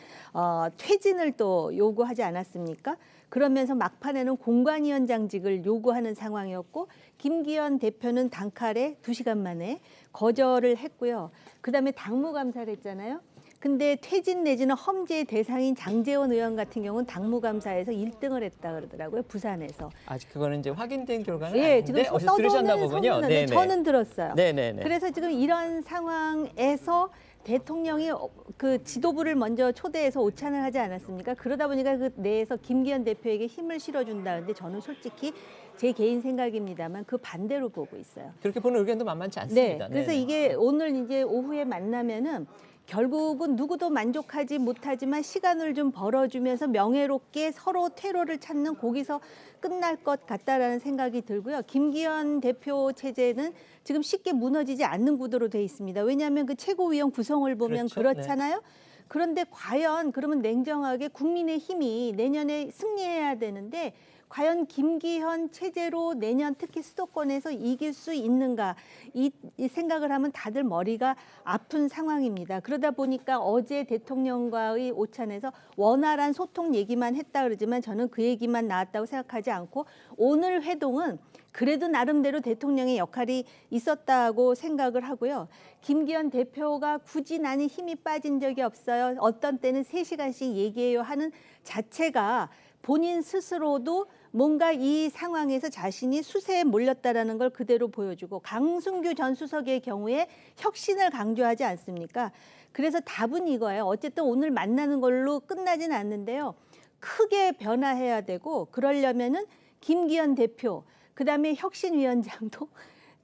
P: 퇴진을 또 요구하지 않았습니까? 그러면서 막판에는 공관위원장직을 요구하는 상황이었고 김기현 대표는 단칼에 2시간 만에 거절을 했고요. 그다음에 당무감사를 했잖아요. 근데 퇴진 내지는 험지의 대상인 장제원 의원 같은 경우는 당무감사에서 1등을 했다 그러더라고요. 부산에서.
A: 아직 그거는 이제 확인된 결과는
P: 예,
A: 아닌데
P: 지금
A: 어디서 들으셨나 보군요.
P: 저는 들었어요.
A: 네네.
P: 그래서 지금 이런 상황에서 대통령이 그 지도부를 먼저 초대해서 오찬을 하지 않았습니까? 그러다 보니까 그 내에서 김기현 대표에게 힘을 실어준다는데 저는 솔직히 제 개인 생각입니다만 그 반대로 보고 있어요.
A: 그렇게 보는 의견도 만만치 않습니다.
P: 네, 그래서 이게 오늘 이제 오후에 만나면은 결국은 누구도 만족하지 못하지만 시간을 좀 벌어주면서 명예롭게 서로 퇴로를 찾는 거기서 끝날 것 같다라는 생각이 들고요. 김기현 대표 체제는 지금 쉽게 무너지지 않는 구도로 돼 있습니다. 왜냐하면 그 최고위원 구성을 보면
A: 그렇죠.
P: 그렇잖아요. 그런데 과연 그러면 냉정하게 국민의힘이 내년에 승리해야 되는데 과연 김기현 체제로 내년 특히 수도권에서 이길 수 있는가 이 생각을 하면 다들 머리가 아픈 상황입니다. 그러다 보니까 어제 대통령과의 오찬에서 원활한 소통 얘기만 했다 그러지만 저는 그 얘기만 나왔다고 생각하지 않고 오늘 회동은 그래도 나름대로 대통령의 역할이 있었다고 생각을 하고요. 김기현 대표가 굳이 나는 힘이 빠진 적이 없어요. 어떤 때는 3시간씩 얘기해요 하는 자체가 본인 스스로도 뭔가 이 상황에서 자신이 수세에 몰렸다라는 걸 그대로 보여주고 강승규 전 수석의 경우에 혁신을 강조하지 않습니까? 그래서 답은 이거예요. 어쨌든 오늘 만나는 걸로 끝나진 않는데요. 크게 변화해야 되고 그러려면은 김기현 대표 그다음에 혁신위원장도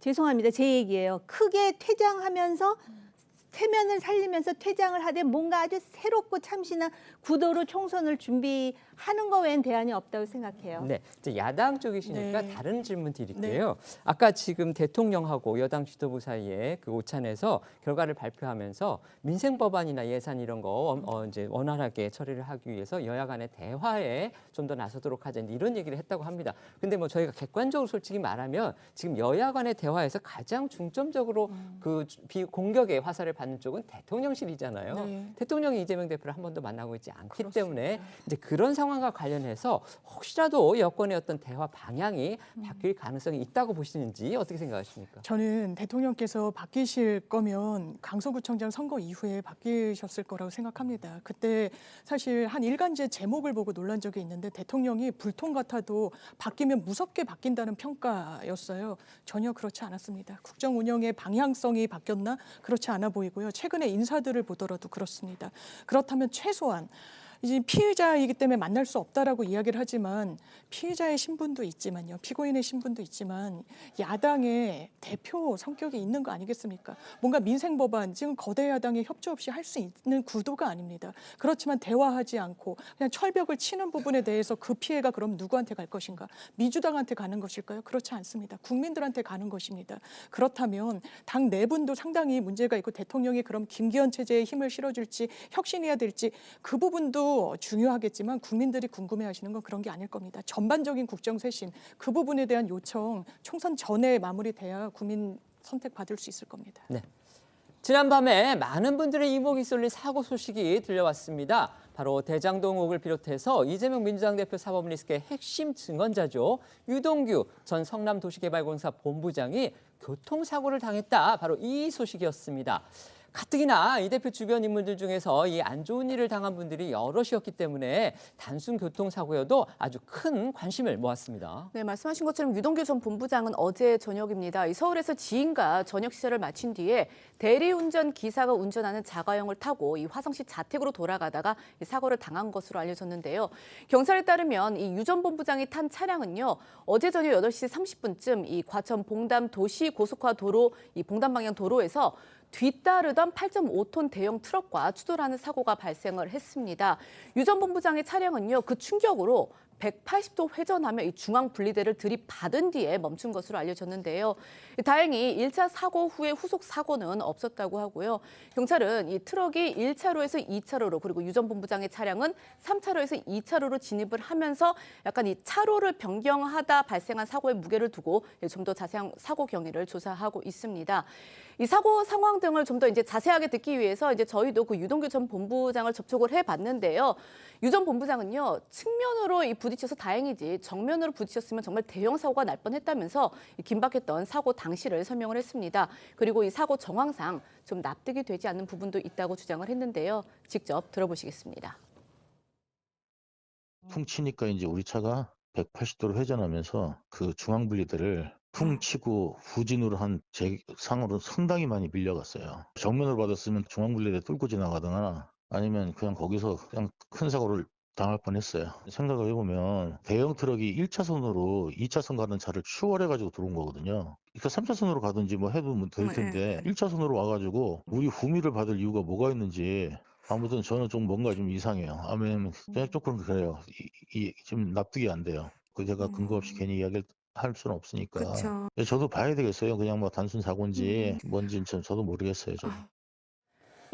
P: 죄송합니다. 제 얘기예요. 크게 퇴장하면서 체면을 살리면서 퇴장을 하되 뭔가 아주 새롭고 참신한 구도로 총선을 준비하는 거 외엔 대안이 없다고 생각해요.
A: 네, 이제 야당 쪽이시니까
Q: 네.
A: 다른 질문 드릴게요. 아까 지금 대통령하고 여당 지도부 사이에 그 오찬에서 결과를 발표하면서 민생 법안이나 예산 이런 거 이제 원활하게 처리를 하기 위해서 여야 간의 대화에 좀 더 나서도록 하자 이런 얘기를 했다고 합니다. 근데 뭐 저희가 객관적으로 솔직히 말하면 지금 여야 간의 대화에서 가장 중점적으로 그 공격의 화살을 받는 쪽은 대통령실이잖아요.
Q: 네.
A: 대통령이 이재명 대표를 한 번도 만나고 있지 않기 때문에 이제 그런 상황과 관련해서 혹시라도 여권의 어떤 대화 방향이 바뀔 가능성이 있다고 보시는지 어떻게 생각하십니까?
Q: 저는 대통령께서 바뀌실 거면 강서구청장 선거 이후에 바뀌셨을 거라고 생각합니다. 그때 사실 한 일간지 제목을 보고 놀란 적이 있는데 대통령이 불통 같아도 바뀌면 무섭게 바뀐다는 평가였어요. 전혀 그렇지 않았습니다. 국정 운영의 방향성이 바뀌었나? 그렇지 않아 보이고요. 최근에 인사들을 보더라도 그렇습니다. 그렇다면 최소한 이제 피의자이기 때문에 만날 수 없다라고 이야기를 하지만 피의자의 신분도 있지만요. 피고인의 신분도 있지만 야당의 대표 성격이 있는 거 아니겠습니까? 뭔가 민생 법안 지금 거대 야당의 협조 없이 할 수 있는 구도가 아닙니다. 그렇지만 대화하지 않고 그냥 철벽을 치는 부분에 대해서 그 피해가 그럼 누구한테 갈 것인가? 민주당한테 가는 것일까요? 그렇지 않습니다. 국민들한테 가는 것입니다. 그렇다면 당 내분도 상당히 문제가 있고 대통령이 그럼 김기현 체제에 힘을 실어줄지 혁신해야 될지 그 부분도 중요하겠지만 국민들이 궁금해하시는 건 그런 게 아닐 겁니다. 전반적인 국정 쇄신 그 부분에 대한 요청 총선 전에 마무리돼야 국민 선택받을 수 있을 겁니다.
A: 네. 지난밤에 많은 분들의 이목이 쏠린 사고 소식이 들려왔습니다. 바로 대장동 의혹을 비롯해서 이재명 민주당 대표 사법 리스크의 핵심 증언자죠. 유동규 전 성남도시개발공사 본부장이 교통사고를 당했다. 바로 이 소식이었습니다. 가뜩이나 이 대표 주변 인물들 중에서 이 안 좋은 일을 당한 분들이 여럿이었기 때문에 단순 교통사고여도 아주 큰 관심을 모았습니다.
B: 네, 말씀하신 것처럼 유동규 전 본부장은 어제 저녁입니다. 이 서울에서 지인과 저녁 식사를 마친 뒤에 대리운전 기사가 운전하는 자가용을 타고 이 화성시 자택으로 돌아가다가 이 사고를 당한 것으로 알려졌는데요. 경찰에 따르면 이 유 전 본부장이 탄 차량은요. 어제 저녁 8시 30분쯤 이 과천 봉담 도시고속화도로 이 봉담 방향 도로에서 뒤따르던 8.5톤 대형 트럭과 추돌하는 사고가 발생을 했습니다. 유 전 본부장의 차량은요, 그 충격으로 180도 회전하며 이 중앙 분리대를 들이받은 뒤에 멈춘 것으로 알려졌는데요. 다행히 1차 사고 후에 후속 사고는 없었다고 하고요. 경찰은 이 트럭이 1차로에서 2차로로 그리고 유 전 본부장의 차량은 3차로에서 2차로로 진입을 하면서 약간 이 차로를 변경하다 발생한 사고의 무게를 두고 좀 더 자세한 사고 경위를 조사하고 있습니다. 이 사고 상황 등을 좀 더 이제 자세하게 듣기 위해서 이제 저희도 그 유동규 전 본부장을 접촉을 해봤는데요. 유 전 본부장은요, 측면으로 부딪혀서 다행이지 정면으로 부딪혔으면 정말 대형 사고가 날 뻔했다면서 긴박했던 사고 당시를 설명을 했습니다. 그리고 이 사고 정황상 좀 납득이 되지 않는 부분도 있다고 주장을 했는데요. 직접 들어보시겠습니다.
E: 퉁치니까 이제 우리 차가 180도로 회전하면서 그 중앙 분리대를 퉁치고 후진으로 한 제 상으로 상당히 많이 밀려갔어요. 정면으로 받았으면 중앙분리대 뚫고 지나가거나 아니면 그냥 거기서 그냥 큰 사고를 당할 뻔했어요. 생각을 해보면 대형 트럭이 1차선으로 2차선 가는 차를 추월해가지고 들어온 거거든요. 그러니까 3차선으로 가든지 뭐 해도 될 텐데 1차선으로 와가지고 우리 후미를 받을 이유가 뭐가 있는지 아무튼 저는 좀 뭔가 좀 이상해요. 아니면 조금 그래요. 좀 납득이 안 돼요. 그 제가 근거 없이 괜히 이야기를 할 수는 없으니까.
B: 그쵸.
E: 저도 봐야 되겠어요. 그냥 뭐 단순 사고인지 뭔지 저도 모르겠어요. 좀.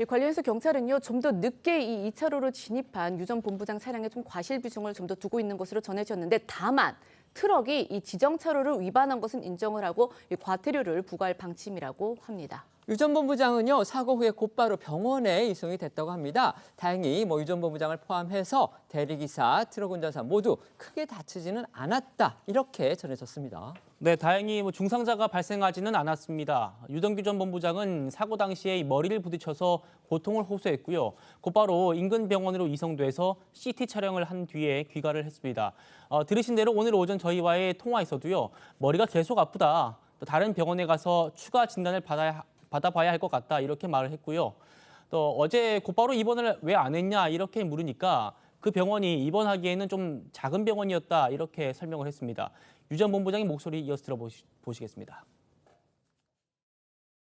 B: 관련해서 경찰은요, 좀 더 늦게 이 2차로로 진입한 유 전 본부장 차량에 좀 과실 비중을 좀 더 두고 있는 것으로 전해졌는데, 다만 트럭이 이 지정 차로를 위반한 것은 인정을 하고 이 과태료를 부과할 방침이라고 합니다.
A: 유 전 본부장은요, 사고 후에 곧바로 병원에 이송이 됐다고 합니다. 다행히 유 전 본부장을 포함해서 대리기사, 트럭 운전사 모두 크게 다치지는 않았다, 이렇게 전해졌습니다.
C: 네, 다행히 중상자가 발생하지는 않았습니다. 유동규 전 본부장은 사고 당시에 머리를 부딪혀서 고통을 호소했고요. 곧바로 인근 병원으로 이송돼서 CT 촬영을 한 뒤에 귀가를 했습니다. 들으신 대로 오늘 오전 저희와의 통화에서도요, 머리가 계속 아프다, 또 다른 병원에 가서 추가 진단을 받아봐야 할 것 같다, 이렇게 말을 했고요. 또 어제 곧바로 입원을 왜 안 했냐 이렇게 물으니까 그 병원이 입원하기에는 좀 작은 병원이었다, 이렇게 설명을 했습니다. 유 전 본부장의 목소리 이어서 들어보시겠습니다.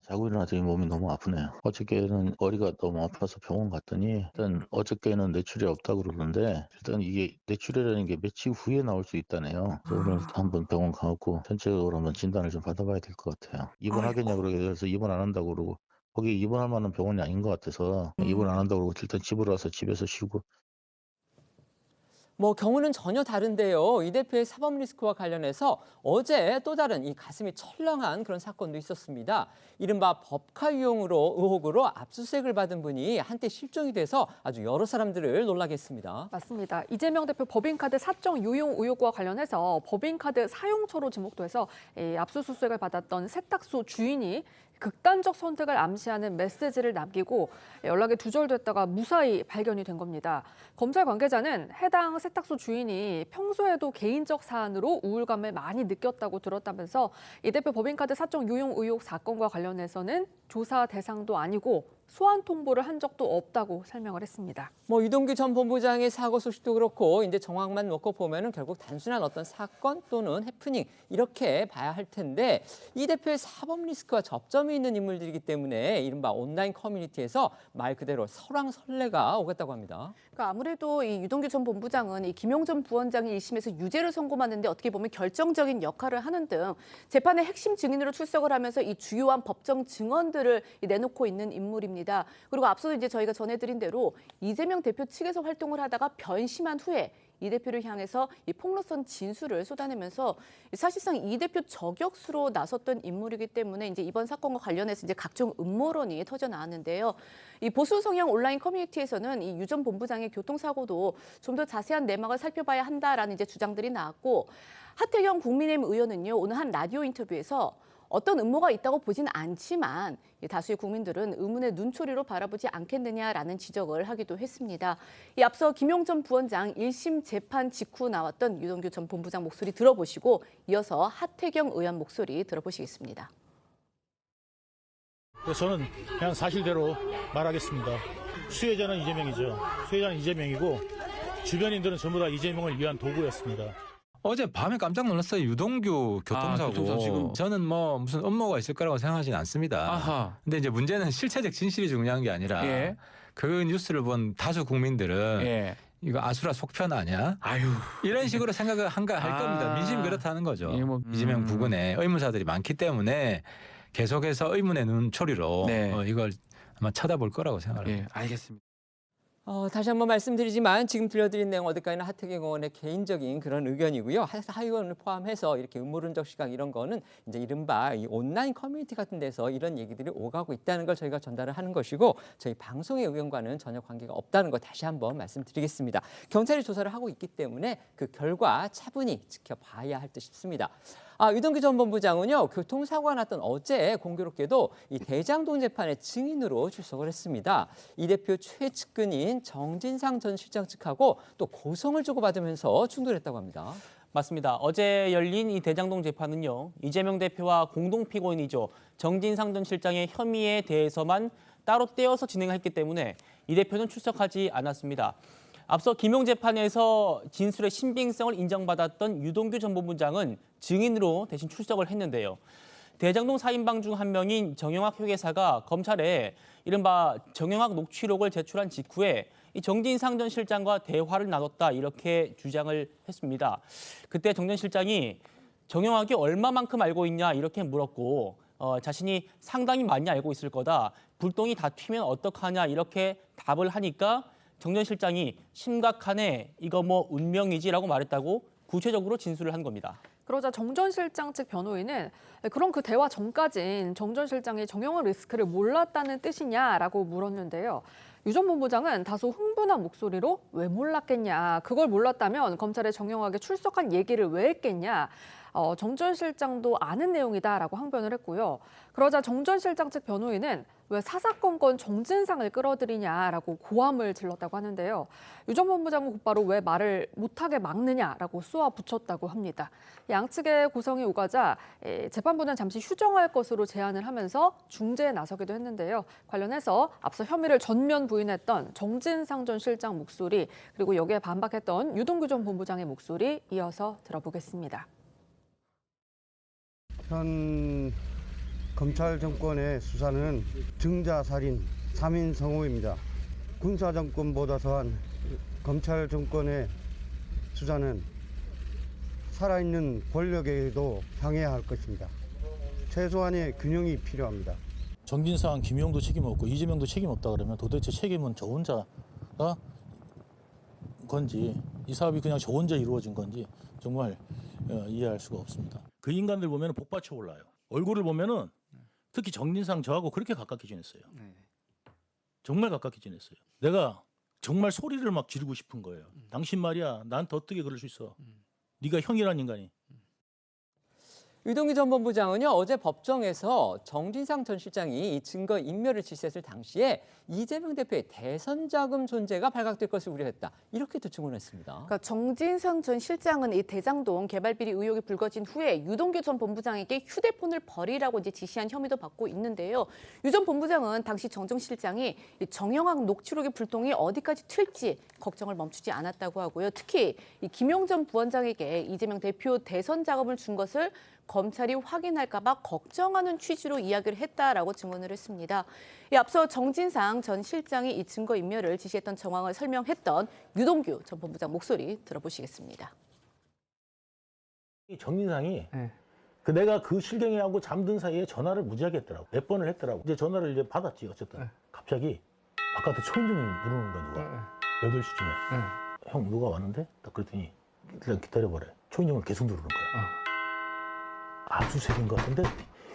E: 자고 일어나더니 몸이 너무 아프네요. 어저께는 머리가 너무 아파서 병원 갔더니 일단 어저께는 뇌출혈이 없다고 그러는데 일단 이게 뇌출혈이라는 게 며칠 후에 나올 수 있다네요. 그래서 오늘 한번 병원 가고 전체적으로 한번 진단을 좀 받아봐야 될 것 같아요. 입원하겠냐 그래서 입원 안 한다고 그러고 거기 입원할 만한 병원이 아닌 것 같아서 입원 안 한다고 그러고 일단 집으로 와서 집에서 쉬고.
A: 경우는 전혀 다른데요. 이 대표의 사법 리스크와 관련해서 어제 또 다른 이 가슴이 철렁한 그런 사건도 있었습니다. 이른바 법카 유용으로 의혹으로 압수수색을 받은 분이 한때 실종이 돼서 아주 여러 사람들을 놀라게 했습니다.
D: 맞습니다. 이재명 대표 법인카드 사적 유용 의혹과 관련해서 법인카드 사용처로 지목돼서 압수수색을 받았던 세탁소 주인이 극단적 선택을 암시하는 메시지를 남기고 연락이 두절됐다가 무사히 발견이 된 겁니다. 검찰 관계자는 해당 세탁소 주인이 평소에도 개인적 사안으로 우울감을 많이 느꼈다고 들었다면서 이 대표 법인카드 사적 유용 의혹 사건과 관련해서는 조사 대상도 아니고 소환 통보를 한 적도 없다고 설명을 했습니다.
A: 유동규 전 본부장의 사고 소식도 그렇고 이제 정황만 놓고 보면은 결국 단순한 어떤 사건 또는 해프닝 이렇게 봐야 할 텐데 이 대표의 사법 리스크와 접점이 있는 인물들이기 때문에 이른바 온라인 커뮤니티에서 말 그대로 설왕설래가 오갔다고 합니다.
B: 그러니까 아무래도 이 유동규 전 본부장은 이 김용전 부원장이 1심에서 유죄를 선고받는데 어떻게 보면 결정적인 역할을 하는 등 재판의 핵심 증인으로 출석을 하면서 이 주요한 법정 증언들을 내놓고 있는 인물입니다. 그리고 앞서도 이제 저희가 전해드린 대로 이재명 대표 측에서 활동을 하다가 변심한 후에 이 대표를 향해서 이 폭로성 진술을 쏟아내면서 사실상 이 대표 저격수로 나섰던 인물이기 때문에 이제 이번 사건과 관련해서 이제 각종 음모론이 터져 나왔는데요. 이 보수 성향 온라인 커뮤니티에서는 이 유 전 본부장의 교통사고도 좀 더 자세한 내막을 살펴봐야 한다라는 이제 주장들이 나왔고, 하태경 국민의힘 의원은요, 오늘 한 라디오 인터뷰에서 어떤 음모가 있다고 보진 않지만 다수의 국민들은 의문의 눈초리로 바라보지 않겠느냐라는 지적을 하기도 했습니다. 이 앞서 김용전 부원장 1심 재판 직후 나왔던 유동규 전 본부장 목소리 들어보시고 이어서 하태경 의원 목소리 들어보시겠습니다.
G: 저는 그냥 사실대로 말하겠습니다. 수혜자는 이재명이죠. 수혜자는 이재명이고 주변인들은 전부 다 이재명을 위한 도구였습니다.
H: 어제 밤에 깜짝 놀랐어요. 유동규 교통사고.
V: 교통사고 지금.
H: 저는 무슨 음모가 있을 거라고 생각하진 않습니다.
V: 아하.
H: 근데 이제 문제는 실체적 진실이 중요한 게 아니라 그 뉴스를 본 다수 국민들은 이거 아수라 속편 아니야? 이런 식으로 생각을 할 겁니다. 민심이 그렇다는 거죠. 이재명 부근에 의문사들이 많기 때문에 계속해서 의문의 눈초리로 이걸 아마 쳐다볼 거라고 생각합니다.
V: 알겠습니다.
A: 다시 한번 말씀드리지만 지금 들려드린 내용 어디까지나 하태경 의원의 개인적인 그런 의견이고요. 하 의원을 포함해서 이렇게 음모론적 시각 이런 거는 이제 이른바 이 온라인 커뮤니티 같은 데서 이런 얘기들이 오가고 있다는 걸 저희가 전달을 하는 것이고 저희 방송의 의견과는 전혀 관계가 없다는 거 다시 한번 말씀드리겠습니다. 경찰이 조사를 하고 있기 때문에 그 결과 차분히 지켜봐야 할 듯 싶습니다. 유동규 전 본부장은요, 교통사고가 났던 어제 공교롭게도 이 대장동 재판의 증인으로 출석을 했습니다. 이 대표 최측근인 정진상 전 실장 측하고 또 고성을 주고받으면서 충돌했다고 합니다.
C: 맞습니다. 어제 열린 이 대장동 재판은요. 이재명 대표와 공동 피고인이죠. 정진상 전 실장의 혐의에 대해서만 따로 떼어서 진행했기 때문에 이 대표는 출석하지 않았습니다. 앞서 김용 재판에서 진술의 신빙성을 인정받았던 유동규 전 본부장은 증인으로 대신 출석을 했는데요. 대장동 4인방 중 한 명인 정영학 회계사가 검찰에 이른바 정영학 녹취록을 제출한 직후에 이 정진상 전 실장과 대화를 나눴다 이렇게 주장을 했습니다. 그때 정 전 실장이 정영학이 얼마만큼 알고 있냐 이렇게 물었고 자신이 상당히 많이 알고 있을 거다. 불똥이 다 튀면 어떡하냐 이렇게 답을 하니까 정 전 실장이 심각하네 이거 뭐 운명이지라고 말했다고 구체적으로 진술을 한 겁니다.
D: 그러자 정 전 실장 측 변호인은 그럼 그 대화 전까진 정 전 실장이 정영학 리스크를 몰랐다는 뜻이냐라고 물었는데요. 유 전 본부장은 다소 흥분한 목소리로 왜 몰랐겠냐. 그걸 몰랐다면 검찰에 정영학에 출석한 얘기를 왜 했겠냐. 정 전 실장도 아는 내용이다라고 항변을 했고요. 그러자 정 전 실장 측 변호인은 왜 사사건건 정진상을 끌어들이냐라고 고함을 질렀다고 하는데요. 유 전 본부장은 곧바로 왜 말을 못하게 막느냐라고 쏘아붙였다고 합니다. 양측의 고성이 오가자 재판부는 잠시 휴정할 것으로 제안을 하면서 중재에 나서기도 했는데요. 관련해서 앞서 혐의를 전면 부인했던 정진상 전 실장 목소리 그리고 여기에 반박했던 유동규 전 본부장의 목소리 이어서 들어보겠습니다.
I: 현 검찰 정권의 수사는 증자살인 3인 성호입니다. 군사 정권보다 더한 검찰 정권의 수사는 살아있는 권력에도 향해야 할 것입니다. 최소한의 균형이 필요합니다.
G: 정진상, 김용도 책임 없고 이재명도 책임 없다 그러면 도대체 책임은 저 혼자가 건지 이 사업이 그냥 저 혼자 이루어진 건지 정말 이해할 수가 없습니다. 그 인간들 보면 복받쳐 올라요. 얼굴을 보면은 특히 정진상 저하고 그렇게 가깝게 지냈어요. 정말 가깝게 지냈어요. 내가 정말 소리를 막 지르고 싶은 거예요. 당신 말이야 나한테 어떻게 그럴 수 있어. 네가 형이란 인간이.
A: 유동규 전 본부장은요 어제 법정에서 정진상 전 실장이 이 증거 인멸을 지시했을 당시에 이재명 대표의 대선 자금 존재가 발각될 것을 우려했다 이렇게도 증언했습니다.
B: 그러니까 정진상 전 실장은 이 대장동 개발 비리 의혹이 불거진 후에 유동규 전 본부장에게 휴대폰을 버리라고 이제 지시한 혐의도 받고 있는데요. 유 전 본부장은 당시 정 전 실장이 이 정영학 녹취록의 불똥이 어디까지 튈지 걱정을 멈추지 않았다고 하고요. 특히 이 김용 전 부원장에게 이재명 대표 대선 자금을 준 것을 검찰이 확인할까 봐 걱정하는 취지로 이야기를 했다라고 증언을 했습니다. 앞서 정진상 전 실장이 이 증거인멸을 지시했던 정황을 설명했던 유동규 전 본부장 목소리 들어보시겠습니다.
G: 정진상이 내가 그 실경이하고 잠든 사이에 전화를 무지하게 했더라고. 몇 번을 했더라고. 이제 전화를 이제 받았지 어쨌든. 갑자기 바깥에 초인종이 누르는 거야 누가. 8시쯤에. 형 누가 왔는데? 딱 그랬더니 일단 기다려보래. 초인종을 계속 누르는 거야. 압수수색인 것 같은데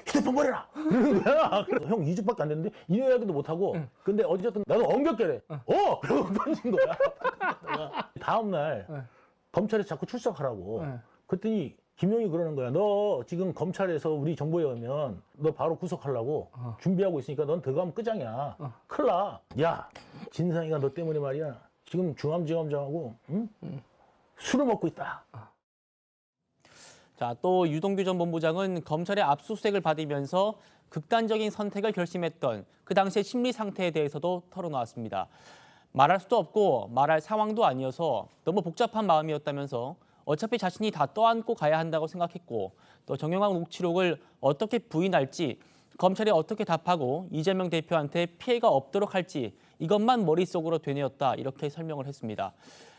G: 휴대폰 버려라! 그러는 거야. 형 2주밖에 안 됐는데 이야기도 못하고 근데 어쨌든 나도 엉겹게래. 그러고 던진 거야. 다음 날 검찰에 자꾸 출석하라고. 그랬더니 김용이 그러는 거야. 너 지금 검찰에서 우리 정보에 오면 너 바로 구속하려고 준비하고 있으니까 넌 들어가면 끝장이야. 큰일 나. 야 진상이가 너 때문에 말이야. 지금 중암지검장하고 술을 먹고 있다.
C: 자, 또 유동규 전 본부장은 검찰의 압수수색을 받으면서 극단적인 선택을 결심했던 그 당시의 심리 상태에 대해서도 털어놓았습니다. 말할 수도 없고 말할 상황도 아니어서 너무 복잡한 마음이었다면서 어차피 자신이 다 떠안고 가야 한다고 생각했고 또 정영학 녹취록을 어떻게 부인할지 검찰이 어떻게 답하고 이재명 대표한테 피해가 없도록 할지 이것만 머릿속으로 되뇌었다 이렇게 설명을 했습니다.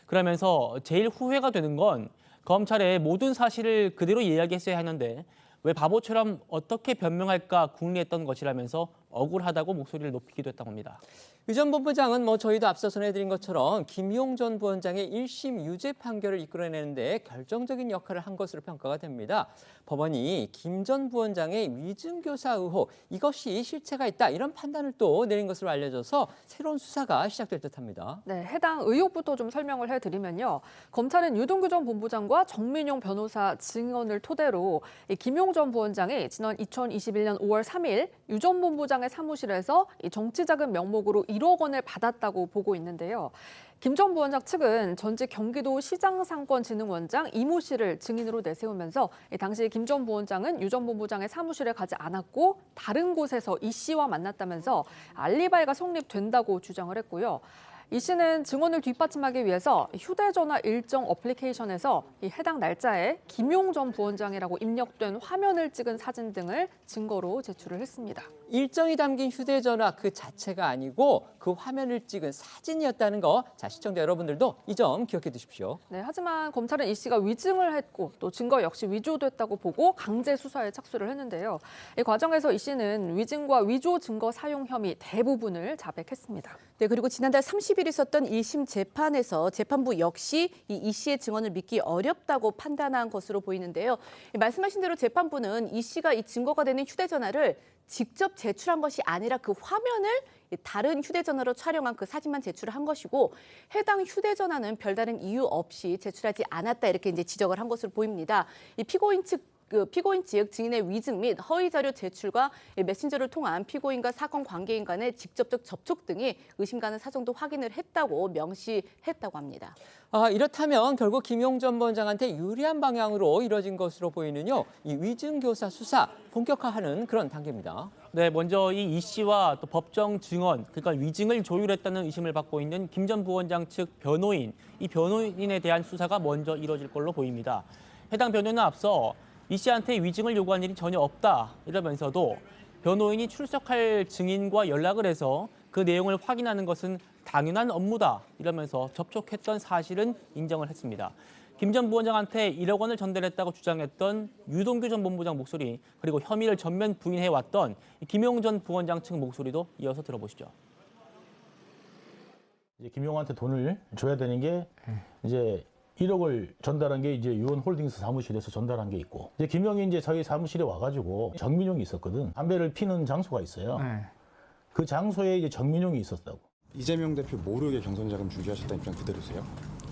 C: 그러면서 제일 후회가 되는 건 검찰에 모든 사실을 그대로 이야기했어야 하는데 왜 바보처럼 어떻게 변명할까 궁리했던 것이라면서 억울하다고 목소리를 높이기도 했다고 합니다.
A: 유 전 본부장은 저희도 앞서 전해드린 것처럼 김용 전 부원장의 1심 유죄 판결을 이끌어내는데 결정적인 역할을 한 것으로 평가가 됩니다. 법원이 김 전 부원장의 위증교사 의혹 이것이 실체가 있다 이런 판단을 또 내린 것으로 알려져서 새로운 수사가 시작될 듯합니다.
D: 네, 해당 의혹부터 좀 설명을 해드리면요. 검찰은 유동규 전 본부장과 정민용 변호사 증언을 토대로 김용 전 부원장이 지난 2021년 5월 3일 유 전 본부장의 부원장의 사무실에서 이 정치자금 명목으로 1억 원을 받았다고 보고 있는데요. 김 전 부원장 측은 전직 경기도 시장상권진흥원장 이모 씨를 증인으로 내세우면서 당시 김 전 부원장은 유 전 본부장의 사무실에 가지 않았고 다른 곳에서 이 씨와 만났다면서 알리바이가 성립된다고 주장을 했고요. 이 씨는 증언을 뒷받침하기 위해서 휴대전화 일정 어플리케이션에서 이 해당 날짜에 김용 전 부원장이라고 입력된 화면을 찍은 사진 등을 증거로 제출을 했습니다.
A: 일정이 담긴 휴대전화 그 자체가 아니고 그 화면을 찍은 사진이었다는 거. 자, 시청자 여러분들도 이 점 기억해 두십시오.
D: 네, 하지만 검찰은 이 씨가 위증을 했고 또 증거 역시 위조됐다고 보고 강제 수사에 착수를 했는데요. 이 과정에서 이 씨는 위증과 위조 증거 사용 혐의 대부분을 자백했습니다.
B: 네, 그리고 지난달 30일 있었던 1심 재판에서 재판부 역시 이 씨의 증언을 믿기 어렵다고 판단한 것으로 보이는데요. 말씀하신 대로 재판부는 이 씨가 이 증거가 되는 휴대전화를 직접 제출한 것이 아니라 그 화면을 다른 휴대전화로 촬영한 그 사진만 제출한 것이고 해당 휴대전화는 별다른 이유 없이 제출하지 않았다 이렇게 이제 지적을 한 것으로 보입니다. 이 피고인 측 증인의 위증 및 허위 자료 제출과 메신저를 통한 피고인과 사건 관계인 간의 직접적 접촉 등이 의심 가는 사정도 확인을 했다고 명시했다고 합니다.
A: 이렇다면 결국 김용 전 부원장한테 유리한 방향으로 이뤄진 것으로 보이는요. 이 위증교사 수사 본격화하는 그런 단계입니다.
C: 네, 먼저 이 씨와 또 법정 증언, 그러니까 위증을 조율했다는 의심을 받고 있는 김 전 부원장 측 변호인, 이 변호인에 대한 수사가 먼저 이뤄질 걸로 보입니다. 해당 변호인은 앞서 이 씨한테 위증을 요구한 일이 전혀 없다 이러면서도 변호인이 출석할 증인과 연락을 해서 그 내용을 확인하는 것은 당연한 업무다 이러면서 접촉했던 사실은 인정을 했습니다. 김 전 부원장한테 1억 원을 전달했다고 주장했던 유동규 전 본부장 목소리, 그리고 혐의를 전면 부인해왔던 김용 전 부원장 측 목소리도 이어서 들어보시죠.
G: 이제 김용한테 돈을 줘야 되는 게 이제 1억을 전달한 게 이제 유원홀딩스 사무실에서 전달한 게 있고, 이제 김용이 이제 저희 사무실에 와가지고 정민용이 있었거든. 담배를 피는 장소가 있어요. 그 장소에 이제 정민용이 있었다고.
J: 이재명 대표 모르게 경선자금 준비하셨다는 입장 그대로세요?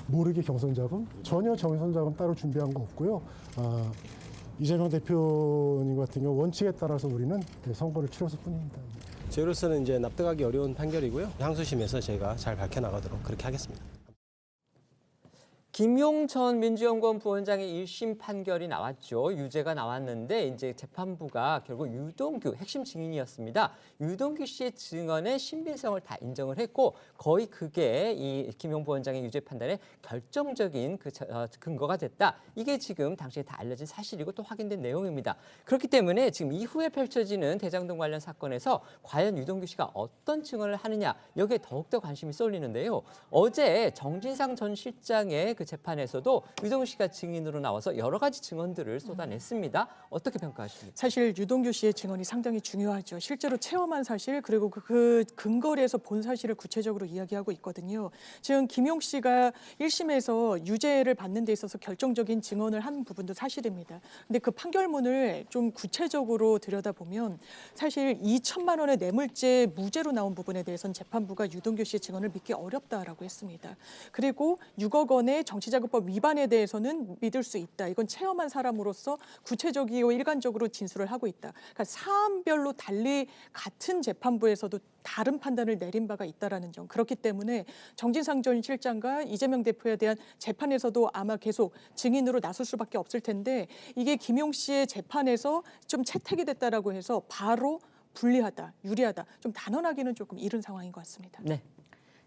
K: 모르게 경선자금? 전혀 경선자금 따로 준비한 거 없고요. 이재명 대표님 같은 경우 원칙에 따라서 우리는 선거를 치렀을 뿐입니다.
L: 저희로서는 이제 납득하기 어려운 판결이고요. 항소심에서 저희가 잘 밝혀나가도록 그렇게 하겠습니다.
A: 김용 전 민주연구원 부원장의 1심 판결이 나왔죠. 유죄가 나왔는데 이제 재판부가 결국 유동규 핵심 증인이었습니다. 유동규 씨의 증언의 신빙성을 다 인정을 했고 거의 그게 이 김용 부원장의 유죄 판단에 결정적인 근거가 됐다. 이게 지금 당시에 다 알려진 사실이고 또 확인된 내용입니다. 그렇기 때문에 지금 이후에 펼쳐지는 대장동 관련 사건에서 과연 유동규 씨가 어떤 증언을 하느냐 여기에 더욱더 관심이 쏠리는데요. 어제 정진상 전 실장의 그 재판에서도 유동규 씨가 증인으로 나와서 여러 가지 증언들을 쏟아냈습니다. 어떻게 평가하십니까?
Q: 사실 유동규 씨의 증언이 상당히 중요하죠. 실제로 체험한 사실 그리고 그 근거를 해서 본 사실을 구체적으로 이야기하고 있거든요. 지금 김용 씨가 1심에서 유죄를 받는 데 있어서 결정적인 증언을 한 부분도 사실입니다. 근데 그 판결문을 좀 구체적으로 들여다보면 사실 2천만 원의 뇌물죄 무죄로 나온 부분에 대해서는 재판부가 유동규 씨의 증언을 믿기 어렵다라고 했습니다. 그리고 6억 원의 정치자금법 위반에 대해서는 믿을 수 있다. 이건 체험한 사람으로서 구체적이고 일관적으로 진술을 하고 있다. 그러니까 사안별로 달리 같은 재판부에서도 다른 판단을 내린 바가 있다라는 점. 그렇기 때문에 정진상 전 실장과 이재명 대표에 대한 재판에서도 아마 계속 증인으로 나설 수밖에 없을 텐데 이게 김용 씨의 재판에서 좀 채택이 됐다라고 해서 바로 불리하다, 유리하다. 좀 단언하기는 조금 이른 상황인 것 같습니다.
A: 네.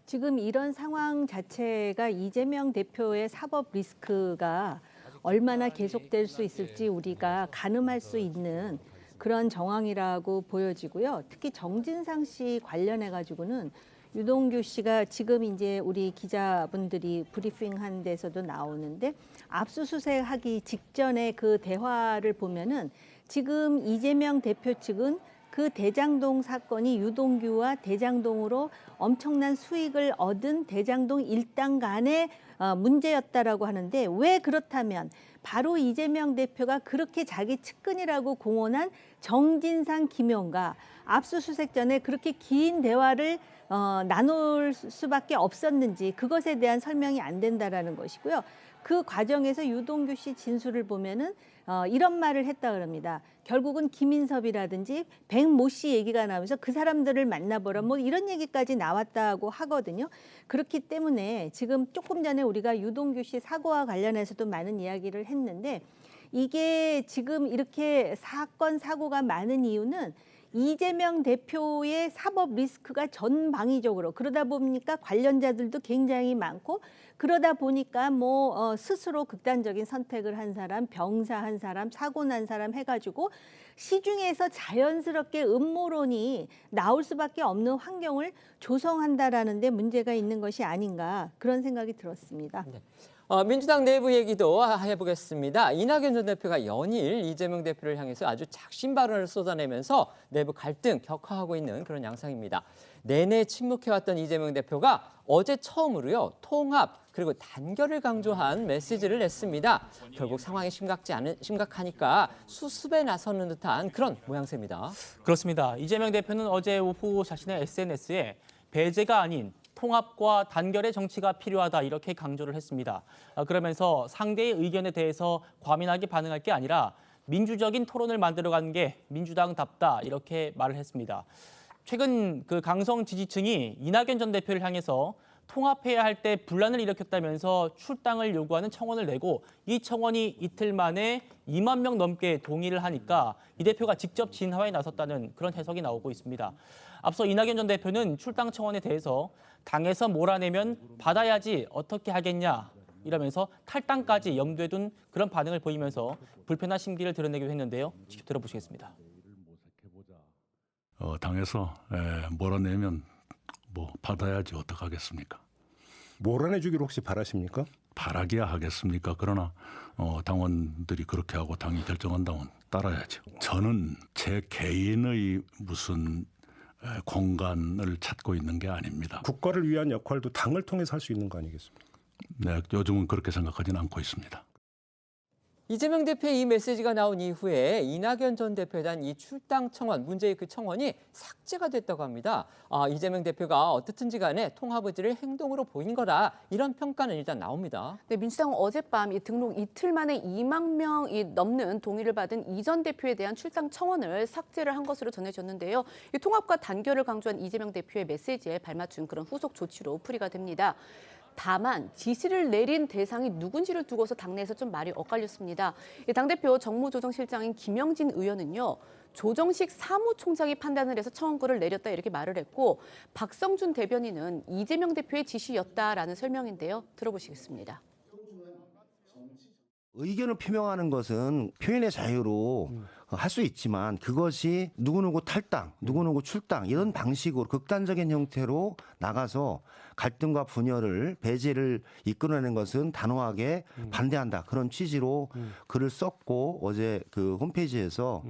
P: 지금 이런 상황 자체가 이재명 대표의 사법 리스크가 얼마나 계속될 수 있을지 우리가 가늠할 수 있는 그런 정황이라고 보여지고요. 특히 정진상 씨 관련해 가지고는 유동규 씨가 지금 이제 우리 기자분들이 브리핑한 데서도 나오는데 압수수색하기 직전에 그 대화를 보면은 지금 이재명 대표 측은 그 대장동 사건이 유동규와 대장동으로 엄청난 수익을 얻은 대장동 일당 간의 문제였다라고 하는데 왜 그렇다면 바로 이재명 대표가 그렇게 자기 측근이라고 공언한 정진상 김용과 압수수색 전에 그렇게 긴 대화를 나눌 수밖에 없었는지 그것에 대한 설명이 안 된다라는 것이고요. 그 과정에서 유동규 씨 진술을 보면은 이런 말을 했다 그럽니다. 결국은 김인섭이라든지 백모 씨 얘기가 나오면서 그 사람들을 만나보라 뭐 이런 얘기까지 나왔다고 하거든요. 그렇기 때문에 지금 조금 전에 우리가 유동규 씨 사고와 관련해서도 많은 이야기를 했는데 이게 지금 이렇게 사건 사고가 많은 이유는 이재명 대표의 사법 리스크가 전방위적으로 그러다 보니까 관련자들도 굉장히 많고 그러다 보니까 스스로 극단적인 선택을 한 사람, 병사한 사람, 사고 난 사람 해가지고 시중에서 자연스럽게 음모론이 나올 수밖에 없는 환경을 조성한다라는 데 문제가 있는 것이 아닌가 그런 생각이 들었습니다.
A: 네. 민주당 내부 얘기도 해보겠습니다. 이낙연 전 대표가 연일 이재명 대표를 향해서 아주 작심 발언을 쏟아내면서 내부 갈등 격화하고 있는 그런 양상입니다. 내내 침묵해왔던 이재명 대표가 어제 처음으로요 통합 그리고 단결을 강조한 메시지를 냈습니다. 결국 상황이 심각하니까 수습에 나서는 듯한 그런 모양새입니다.
C: 그렇습니다. 이재명 대표는 어제 오후 자신의 SNS에 배제가 아닌 통합과 단결의 정치가 필요하다 이렇게 강조를 했습니다. 그러면서 상대의 의견에 대해서 과민하게 반응할 게 아니라 민주적인 토론을 만들어가는 게 민주당답다 이렇게 말을 했습니다. 최근 그 강성 지지층이 이낙연 전 대표를 향해서 통합해야 할 때 분란을 일으켰다면서 출당을 요구하는 청원을 내고 이 청원이 이틀 만에 2만 명 넘게 동의를 하니까 이 대표가 직접 진화에 나섰다는 그런 해석이 나오고 있습니다. 앞서 이낙연 전 대표는 출당 청원에 대해서 당에서 몰아내면 받아야지 어떻게 하겠냐 이러면서 탈당까지 염두에 둔 그런 반응을 보이면서 불편한 심기를 드러내기도 했는데요. 직접 들어보시겠습니다.
M: 당에서 몰아내면 뭐 받아야지 어떡하겠습니까?
J: 몰아내주기를 혹시 바라십니까?
M: 바라기야 하겠습니까? 그러나 당원들이 그렇게 하고 당이 결정한다면 따라야죠. 저는 제 개인의 무슨 공간을 찾고 있는 게 아닙니다.
J: 국가를 위한 역할도 당을 통해서 할 수 있는 거 아니겠습니까?
M: 네, 요즘은 그렇게 생각하지는 않고 있습니다.
A: 이재명 대표의 이 메시지가 나온 이후에 이낙연 전 대표에 대한 이 출당 청원, 문제의 그 청원이 삭제가 됐다고 합니다. 이재명 대표가 어떻든지 간에 통합 의지를 행동으로 보인 거다. 이런 평가는 일단 나옵니다.
B: 네, 민주당은 어젯밤 이 등록 이틀 만에 2만 명이 넘는 동의를 받은 이 전 대표에 대한 출당 청원을 삭제를 한 것으로 전해졌는데요. 이 통합과 단결을 강조한 이재명 대표의 메시지에 발맞춘 그런 후속 조치로 풀이가 됩니다. 다만 지시를 내린 대상이 누군지를 두고서 당내에서 좀 말이 엇갈렸습니다. 당대표 정무조정실장인 김영진 의원은요. 조정식 사무총장이 판단을 해서 청원권을 내렸다 이렇게 말을 했고 박성준 대변인은 이재명 대표의 지시였다라는 설명인데요. 들어보시겠습니다.
I: 의견을 표명하는 것은 표현의 자유로 할 수 있지만 그것이 누구누구 탈당, 누구누구 출당 이런 방식으로 극단적인 형태로 나가서 갈등과 분열을 배제를 이끌어내는 것은 단호하게 반대한다. 그런 취지로 글을 썼고 어제 그 홈페이지에서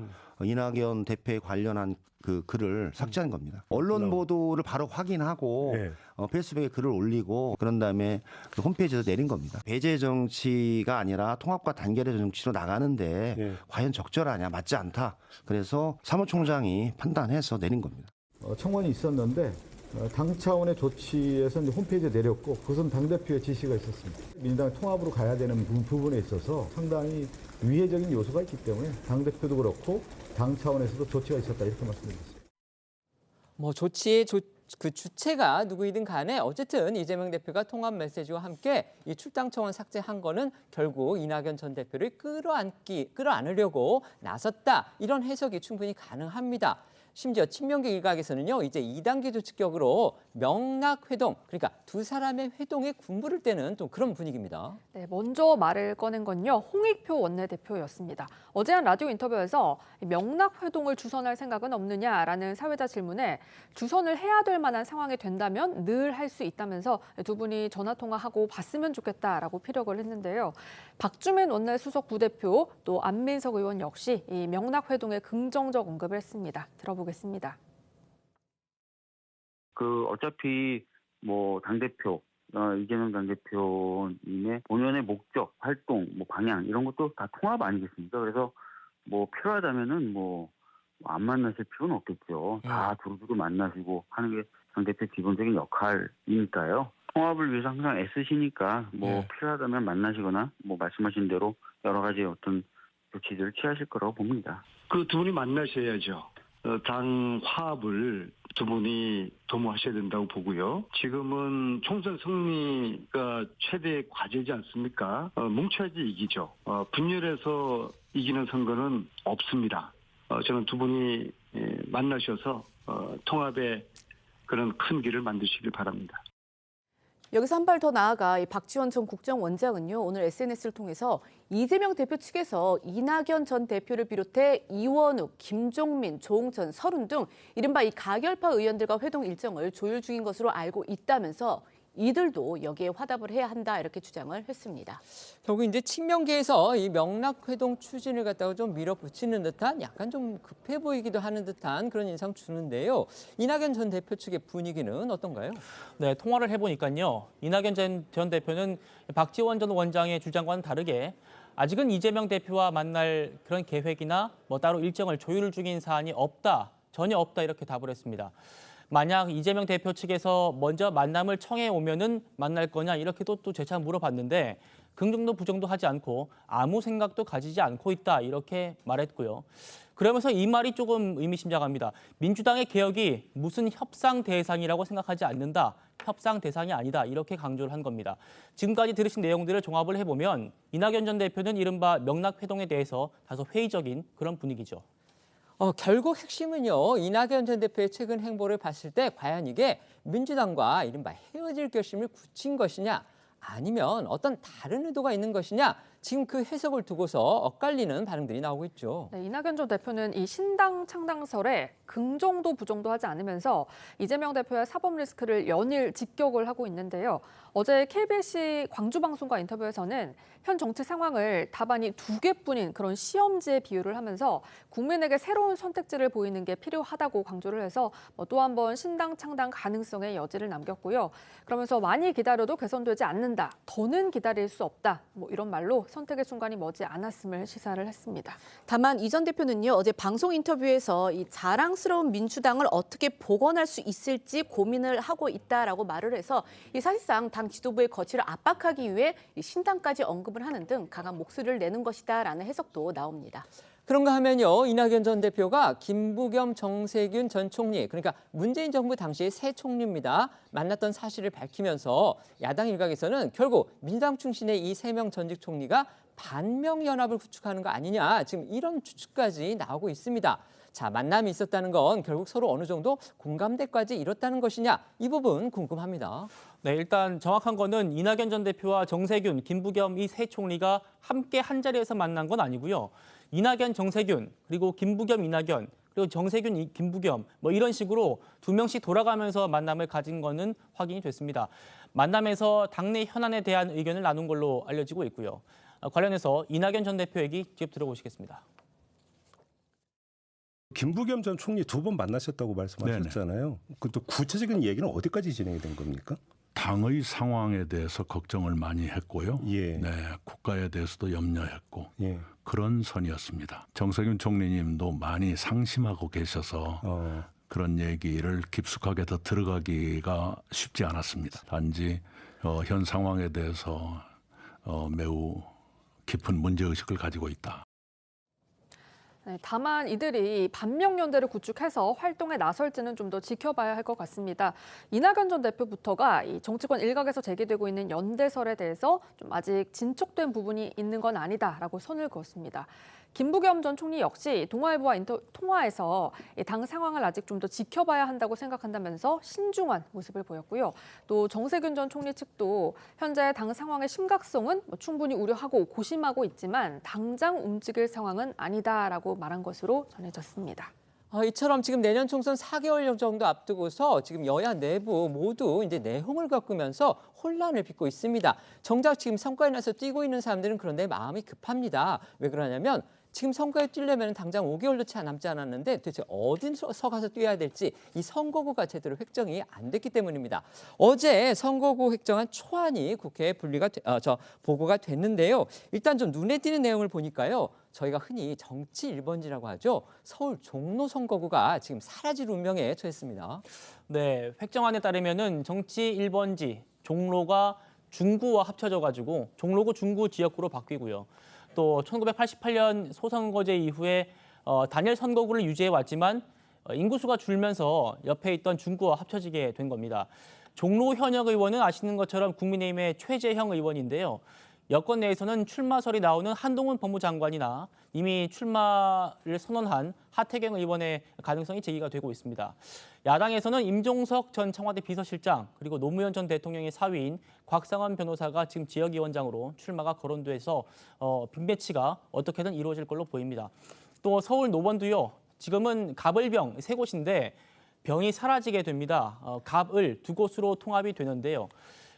I: 이낙연 대표에 관련한 그 글을 삭제한 겁니다. 언론 보도를 바로 확인하고 페이스북에 글을 올리고 그런 다음에 그 홈페이지에서 내린 겁니다. 배제 정치가 아니라 통합과 단결의 정치로 나가는데 과연 적절하냐, 맞지 않다. 그래서 사무총장이 판단해서 내린 겁니다.
N: 청원이 있었는데 당 차원의 조치에서 이제 홈페이지에 내렸고 그것은 당대표의 지시가 있었습니다. 민주당 통합으로 가야 되는 부분에 있어서 상당히 위해적인 요소가 있기 때문에 당대표도 그렇고 당 차원에서도 조치가 있었다 이렇게 말씀드리겠습니다.
A: 조치의 그 주체가 누구이든 간에 어쨌든 이재명 대표가 통합 메시지와 함께 이 출당 청원 삭제한 거는 결국 이낙연 전 대표를 끌어안으려고 나섰다. 이런 해석이 충분히 가능합니다. 심지어 친명계 일각에서는요, 이제 2단계 조직격으로 명락회동, 그러니까 두 사람의 회동에 군부를 떼는 또 그런 분위기입니다.
D: 네, 먼저 말을 꺼낸 건요, 홍익표 원내대표였습니다. 어제 한 라디오 인터뷰에서 명락회동을 주선할 생각은 없느냐라는 사회자 질문에 주선을 해야 될 만한 상황이 된다면 늘 할 수 있다면서 두 분이 전화통화하고 봤으면 좋겠다라고 피력을 했는데요. 박주민 원내 수석 부대표 또 안민석 의원 역시 이 명락회동에 긍정적 언급을 했습니다. 들어보겠습니다.
O: 어차피 당대표 이재명 당대표님의 본연의 목적, 활동, 방향 이런 것도 다 통합 아니겠습니까? 그래서 필요하다면은 안 만나실 필요는 없겠죠. 다 두루두루 만나시고 하는 게 당대표 기본적인 역할이니까요. 통합을 위해서 항상 애쓰시니까 뭐 필요하다면 만나시거나 뭐 말씀하신 대로 여러 가지 어떤 조치들을 취하실 거라고 봅니다.
R: 그 두 분이 만나셔야죠. 당 화합을 두 분이 도모하셔야 된다고 보고요. 지금은 총선 승리가 최대의 과제지 않습니까? 뭉쳐야지 이기죠. 분열해서 이기는 선거는 없습니다. 저는 두 분이 만나셔서 통합의 그런 큰 길을 만드시길 바랍니다.
B: 여기서 한 발 더 나아가 이 박지원 전 국정원장은요, 오늘 SNS를 통해서 이재명 대표 측에서 이낙연 전 대표를 비롯해 이원욱, 김종민, 조홍천, 서른 등 이른바 이 가결파 의원들과 회동 일정을 조율 중인 것으로 알고 있다면서 이들도 여기에 화답을 해야 한다 이렇게 주장을 했습니다.
A: 결국 이제 친명계에서 이 명락회동 추진을 갖다가 좀 밀어붙이는 듯한 약간 좀 급해 보이기도 하는 듯한 그런 인상 주는데요. 이낙연 전 대표 측의 분위기는 어떤가요?
C: 네, 통화를 해보니까요. 이낙연 전 대표는 박지원 전 원장의 주장과는 다르게 아직은 이재명 대표와 만날 그런 계획이나 뭐 따로 일정을 조율 중인 사안이 없다, 전혀 없다 이렇게 답을 했습니다. 만약 이재명 대표 측에서 먼저 만남을 청해 오면은 만날 거냐 이렇게 또 재차 물어봤는데 긍정도 부정도 하지 않고 아무 생각도 가지지 않고 있다 이렇게 말했고요. 그러면서 이 말이 조금 의미심장합니다. 민주당의 개혁이 무슨 협상 대상이라고 생각하지 않는다. 협상 대상이 아니다. 이렇게 강조를 한 겁니다. 지금까지 들으신 내용들을 종합을 해보면 이낙연 전 대표는 이른바 명락회동에 대해서 다소 회의적인 그런 분위기죠.
A: 결국 핵심은요. 이낙연 전 대표의 최근 행보를 봤을 때 과연 이게 민주당과 이른바 헤어질 결심을 굳힌 것이냐 아니면 어떤 다른 의도가 있는 것이냐 지금 그 해석을 두고서 엇갈리는 반응들이 나오고 있죠.
D: 네, 이낙연 전 대표는 이 신당 창당설에 긍정도 부정도 하지 않으면서 이재명 대표의 사법 리스크를 연일 직격을 하고 있는데요. 어제 KBS 광주방송과 인터뷰에서는 현 정치 상황을 답안이 2개뿐인 그런 시험지에 비유를 하면서 국민에게 새로운 선택지를 보이는 게 필요하다고 강조를 해서 또 한 번 신당 창당 가능성의 여지를 남겼고요. 그러면서 많이 기다려도 개선되지 않는다. 더는 기다릴 수 없다. 이런 말로 선택의 순간이 머지 않았음을 시사를 했습니다.
B: 다만 이 전 대표는요, 어제 방송 인터뷰에서 이 자랑스러운 민주당을 어떻게 복원할 수 있을지 고민을 하고 있다라고 말을 해서 이 사실상 당 지도부의 거취를 압박하기 위해 이 신당까지 언급을 하는 등 강한 목소리를 내는 것이다라는 해석도 나옵니다.
A: 그런가 하면요. 이낙연 전 대표가 김부겸 정세균 전 총리, 그러니까 문재인 정부 당시의 새 총리입니다. 만났던 사실을 밝히면서 야당 일각에서는 결국 민주당 출신의 이 3명 전직 총리가 반명연합을 구축하는 거 아니냐. 지금 이런 추측까지 나오고 있습니다. 자, 만남이 있었다는 건 결국 서로 어느 정도 공감대까지 이뤘다는 것이냐. 이 부분 궁금합니다.
C: 네, 일단 정확한 거는 이낙연 전 대표와 정세균, 김부겸 이 세 총리가 함께 한 자리에서 만난 건 아니고요. 이낙연, 정세균, 그리고 김부겸, 이낙연, 그리고 정세균, 김부겸 이런 식으로 2명씩 돌아가면서 만남을 가진 거는 확인이 됐습니다. 만남에서 당내 현안에 대한 의견을 나눈 걸로 알려지고 있고요. 관련해서 이낙연 전 대표 얘기 직접 들어보시겠습니다.
S: 김부겸 전 총리 2번 만나셨다고 말씀하셨잖아요. 또 구체적인 얘기는 어디까지 진행이 된 겁니까?
M: 당의 상황에 대해서 걱정을 많이 했고요. 네, 국가에 대해서도 염려했고 그런 선이었습니다. 정세균 총리님도 많이 상심하고 계셔서 그런 얘기를 깊숙하게 더 들어가기가 쉽지 않았습니다. 단지 현 상황에 대해서 매우 깊은 문제의식을 가지고 있다.
D: 네, 다만 이들이 반명연대를 구축해서 활동에 나설지는 좀 더 지켜봐야 할 것 같습니다. 이낙연 전 대표부터가 이 정치권 일각에서 제기되고 있는 연대설에 대해서 좀 아직 진척된 부분이 있는 건 아니다라고 선을 그었습니다. 김부겸 전 총리 역시 동아일보와 통화에서 당 상황을 아직 좀 더 지켜봐야 한다고 생각한다면서 신중한 모습을 보였고요. 또 정세균 전 총리 측도 현재 당 상황의 심각성은 충분히 우려하고 고심하고 있지만 당장 움직일 상황은 아니다라고 말한 것으로 전해졌습니다.
A: 이처럼 지금 내년 총선 4개월 정도 앞두고서 지금 여야 내부 모두 이제 내홍을 겪으면서 혼란을 빚고 있습니다. 정작 지금 선거에 나서 뛰고 있는 사람들은 그런데 마음이 급합니다. 왜 그러냐면 지금 선거에 뛰려면 당장 5개월도 채 남지 않았는데 도대체 어디서 가서 뛰어야 될지 이 선거구가 제대로 획정이 안 됐기 때문입니다. 어제 선거구 획정안 초안이 국회에 보고가 됐는데요. 일단 좀 눈에 띄는 내용을 보니까요. 저희가 흔히 정치 1번지라고 하죠. 서울 종로 선거구가 지금 사라질 운명에 처했습니다.
C: 네, 획정안에 따르면은 정치 1번지 종로가 중구와 합쳐져가지고 종로구 중구 지역구로 바뀌고요. 또 1988년 소선거제 이후에 단일 선거구를 유지해 왔지만 인구수가 줄면서 옆에 있던 중구와 합쳐지게 된 겁니다. 종로 현역 의원은 아시는 것처럼 국민의힘의 최재형 의원인데요. 여권 내에서는 출마설이 나오는 한동훈 법무장관이나 이미 출마를 선언한 하태경 의원의 가능성이 제기가 되고 있습니다. 야당에서는 임종석 전 청와대 비서실장 그리고 노무현 전 대통령의 사위인 곽상원 변호사가 지금 지역위원장으로 출마가 거론돼서 빅매치가 어떻게든 이루어질 걸로 보입니다. 또 서울 노원도요. 지금은 갑을병 세 곳인데 병이 사라지게 됩니다. 갑을 두 곳으로 통합이 되는데요.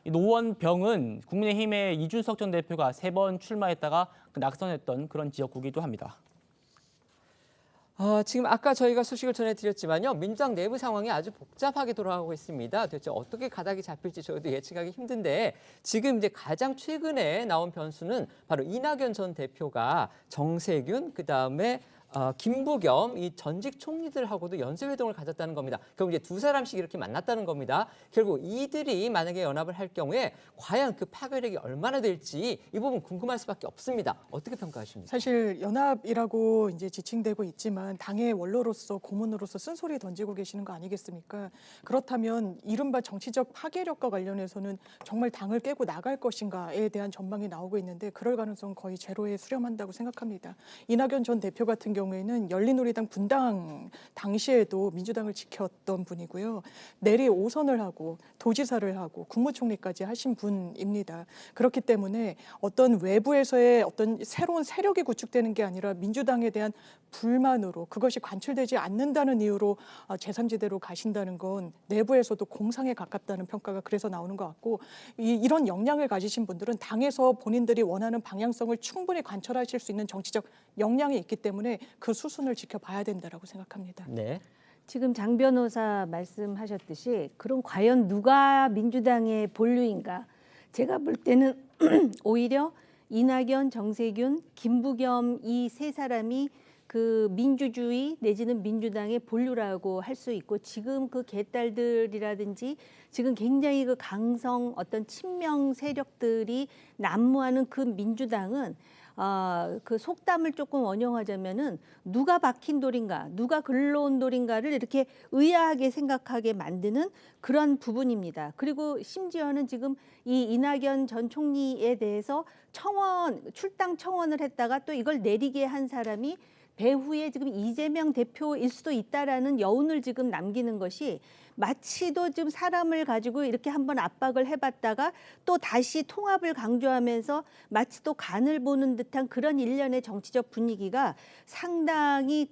C: 노원병은 국민의힘의 이준석 전 대표가 3번 출마했다가 낙선했던 그런 지역구기도 합니다.
A: 지금 아까 저희가 소식을 전해드렸지만요. 민주당 내부 상황이 아주 복잡하게 돌아가고 있습니다. 도대체 어떻게 가닥이 잡힐지 저희도 예측하기 힘든데 지금 이제 가장 최근에 나온 변수는 바로 이낙연 전 대표가 정세균 그다음에 김부겸 이 전직 총리들하고도 연쇄회동을 가졌다는 겁니다. 결국 이제 두 사람씩 이렇게 만났다는 겁니다. 결국 이들이 만약에 연합을 할 경우에 과연 그 파괴력이 얼마나 될지 이 부분 궁금할 수밖에 없습니다. 어떻게 평가하십니까?
Q: 사실 연합이라고 이제 지칭되고 있지만 당의 원로로서 고문으로서 쓴소리 던지고 계시는 거 아니겠습니까? 그렇다면 이른바 정치적 파괴력과 관련해서는 정말 당을 깨고 나갈 것인가에 대한 전망이 나오고 있는데 그럴 가능성 거의 제로에 수렴한다고 생각합니다. 이낙연 전 대표 같은 경우에는 열린우리당 분당 당시에도 민주당을 지켰던 분이고요. 내리 5선을 하고 도지사를 하고 국무총리까지 하신 분입니다. 그렇기 때문에 어떤 외부에서의 어떤 새로운 세력이 구축되는 게 아니라 민주당에 대한 불만으로 그것이 관철되지 않는다는 이유로 제3지대로 가신다는 건 내부에서도 공상에 가깝다는 평가가 그래서 나오는 것 같고 이런 역량을 가지신 분들은 당에서 본인들이 원하는 방향성을 충분히 관철하실 수 있는 정치적 역량이 있기 때문에 그 수순을 지켜봐야 된다라고 생각합니다.
A: 네.
P: 지금 장 변호사 말씀하셨듯이 그럼 과연 누가 민주당의 본류인가? 제가 볼 때는 오히려 이낙연, 정세균, 김부겸 이 세 사람이 그 민주주의 내지는 민주당의 본류라고 할 수 있고 지금 그 개딸들이라든지 지금 굉장히 그 강성 어떤 친명 세력들이 난무하는 그 민주당은 그 속담을 조금 원용하자면은 누가 박힌 돌인가, 누가 글러온 돌인가를 이렇게 의아하게 생각하게 만드는 그런 부분입니다. 그리고 심지어는 지금 이 이낙연 전 총리에 대해서 출당 청원을 했다가 또 이걸 내리게 한 사람이 배후에 지금 이재명 대표일 수도 있다라는 여운을 지금 남기는 것이 마치도 지금 사람을 가지고 이렇게 한번 압박을 해봤다가 또 다시 통합을 강조하면서 마치 또 간을 보는 듯한 그런 일련의 정치적 분위기가 상당히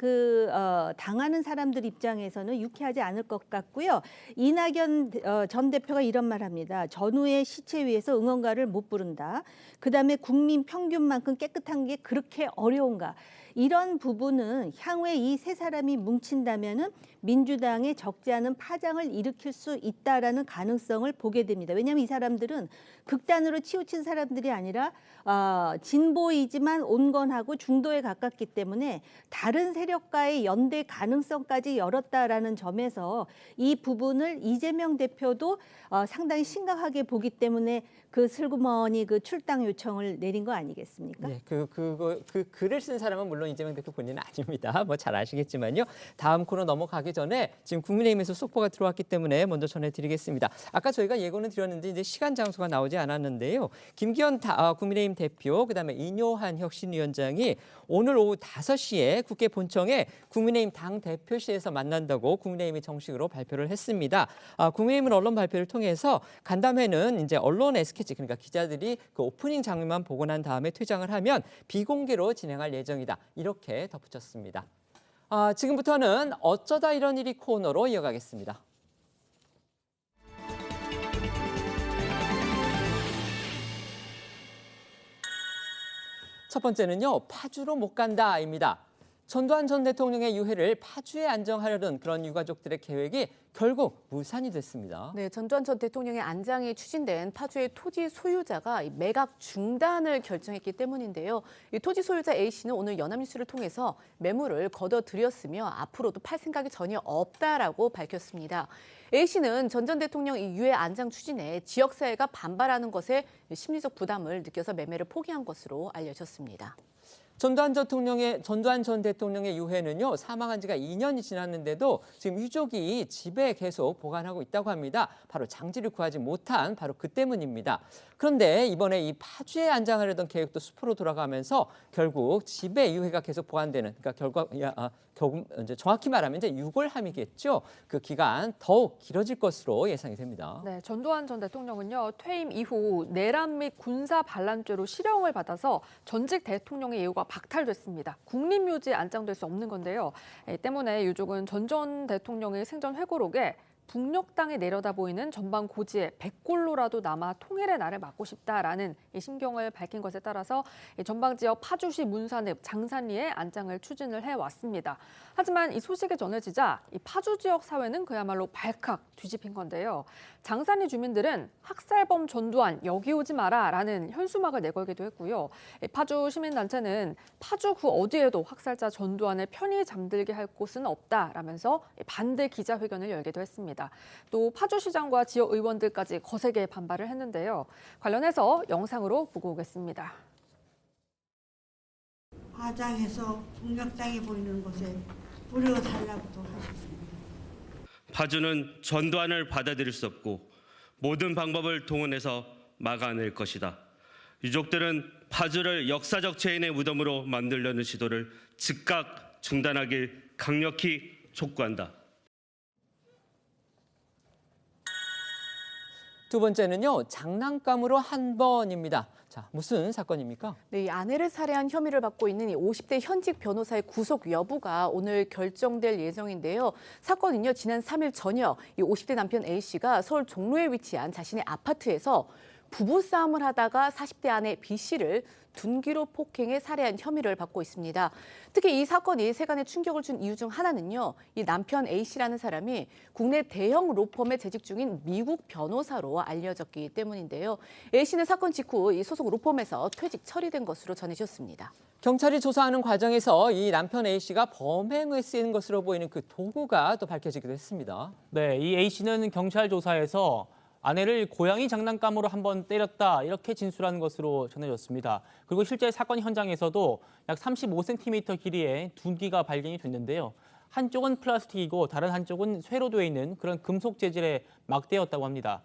P: 당하는 사람들 입장에서는 유쾌하지 않을 것 같고요. 이낙연 전 대표가 이런 말 합니다. 전후의 시체 위에서 응원가를 못 부른다. 그다음에 국민 평균만큼 깨끗한 게 그렇게 어려운가. 이런 부분은 향후에 이 세 사람이 뭉친다면은 민주당에 적지 않은 파장을 일으킬 수 있다라는 가능성을 보게 됩니다. 왜냐하면 이 사람들은 극단으로 치우친 사람들이 아니라 진보이지만 온건하고 중도에 가깝기 때문에 다른 세력과의 연대 가능성까지 열었다라는 점에서 이 부분을 이재명 대표도 상당히 심각하게 보기 때문에 그 슬그머니 그 출당 요청을 내린 거 아니겠습니까?
A: 네, 그 글을 쓴 사람은 물론 이재명 대표 본인은 아닙니다. 뭐 잘 아시겠지만요. 다음 코너 넘어가기 전에 지금 국민의힘에서 속보가 들어왔기 때문에 먼저 전해드리겠습니다. 아까 저희가 예고는 드렸는데 이제 시간 장소가 나오지 않았는데요. 김기현 국민의힘 대표 그다음에 인효한 혁신위원장이 오늘 오후 5시에 국회 본청에 국민의힘 당 대표실에서 만난다고 국민의힘이 정식으로 발표를 했습니다. 국민의힘은 언론 발표를 통해서 간담회는 이제 언론의 스케치 그러니까 기자들이 그 오프닝 장면만 보고 난 다음에 퇴장을 하면 비공개로 진행할 예정이다. 이렇게 덧붙였습니다. 지금부터는 어쩌다 이런 일이 코너로 이어가겠습니다. 첫 번째는요. 파주로 못 간다입니다. 전두환 전 대통령의 유해를 파주에 안정하려는 그런 유가족들의 계획이 결국 무산이 됐습니다.
B: 네, 전두환 전 대통령의 안장이 추진된 파주의 토지 소유자가 이 매각 중단을 결정했기 때문인데요. 이 토지 소유자 A씨는 오늘 연합뉴스를 통해서 매물을 거둬들였으며 앞으로도 팔 생각이 전혀 없다라고 밝혔습니다. A씨는 전 대통령 이 유해 안장 추진에 지역사회가 반발하는 것에 심리적 부담을 느껴서 매매를 포기한 것으로 알려졌습니다.
A: 전두환 전 대통령의 유해는요, 사망한 지가 2년이 지났는데도 지금 유족이 집에 계속 보관하고 있다고 합니다. 바로 장지를 구하지 못한 바로 그 때문입니다. 그런데 이번에 이 파주에 안장하려던 계획도 수포로 돌아가면서 결국 집에 유해가 계속 보관되는, 그러니까 결국 이제 정확히 말하면 이제 유골함이겠죠. 그 기간 더욱 길어질 것으로 예상이 됩니다.
D: 네, 전두환 전 대통령은요, 퇴임 이후 내란 및 군사 반란죄로 실형을 받아서 전직 대통령의 예우가 박탈됐습니다. 국립묘지에 안장될 수 없는 건데요. 때문에 유족은 전 대통령의 생전 회고록에 북녘 땅에 내려다 보이는 전방 고지에 100골로라도 남아 통일의 날을 맞고 싶다라는 심경을 밝힌 것에 따라서 전방 지역 파주시 문산읍 장산리에 안장을 추진을 해왔습니다. 하지만 이 소식이 전해지자 이 파주 지역 사회는 그야말로 발칵 뒤집힌 건데요. 장산리 주민들은 학살범 전두환 여기 오지 마라라는 현수막을 내걸기도 했고요. 파주 시민단체는 파주 그 어디에도 학살자 전두환을 편히 잠들게 할 곳은 없다라면서 반대 기자회견을 열기도 했습니다. 또 파주시장과 지역 의원들까지 거세게 반발을 했는데요. 관련해서 영상으로 보고 오겠습니다.
F: 화장해서 북녘땅이 보이는 곳에 뿌려달라고도 하셨습니다.
T: 파주는 전두환을 받아들일 수 없고 모든 방법을 동원해서 막아낼 것이다. 유족들은 파주를 역사적 죄인의 무덤으로 만들려는 시도를 즉각 중단하길 강력히 촉구한다.
A: 두 번째는요, 장난감으로 한 번입니다. 자, 무슨 사건입니까?
B: 네, 이 아내를 살해한 혐의를 받고 있는 이 50대 현직 변호사의 구속 여부가 오늘 결정될 예정인데요. 사건은요, 지난 3일 저녁 이 50대 남편 A씨가 서울 종로에 위치한 자신의 아파트에서 부부싸움을 하다가 40대 아내 B씨를 둔기로 폭행해 살해한 혐의를 받고 있습니다. 특히 이 사건이 세간에 충격을 준 이유 중 하나는요, 이 남편 A씨라는 사람이 국내 대형 로펌에 재직 중인 미국 변호사로 알려졌기 때문인데요. A씨는 사건 직후 이 소속 로펌에서 퇴직 처리된 것으로 전해졌습니다.
A: 경찰이 조사하는 과정에서 이 남편 A씨가 범행에 쓰이는 것으로 보이는 그 도구가 또 밝혀지기도 했습니다.
C: 네, 이 A씨는 경찰 조사에서 아내를 고양이 장난감으로 한번 때렸다 이렇게 진술한 것으로 전해졌습니다. 그리고 실제 사건 현장에서도 약 35cm 길이의 둔기가 발견이 됐는데요. 한쪽은 플라스틱이고 다른 한쪽은 쇠로 되어 있는 그런 금속 재질의 막대였다고 합니다.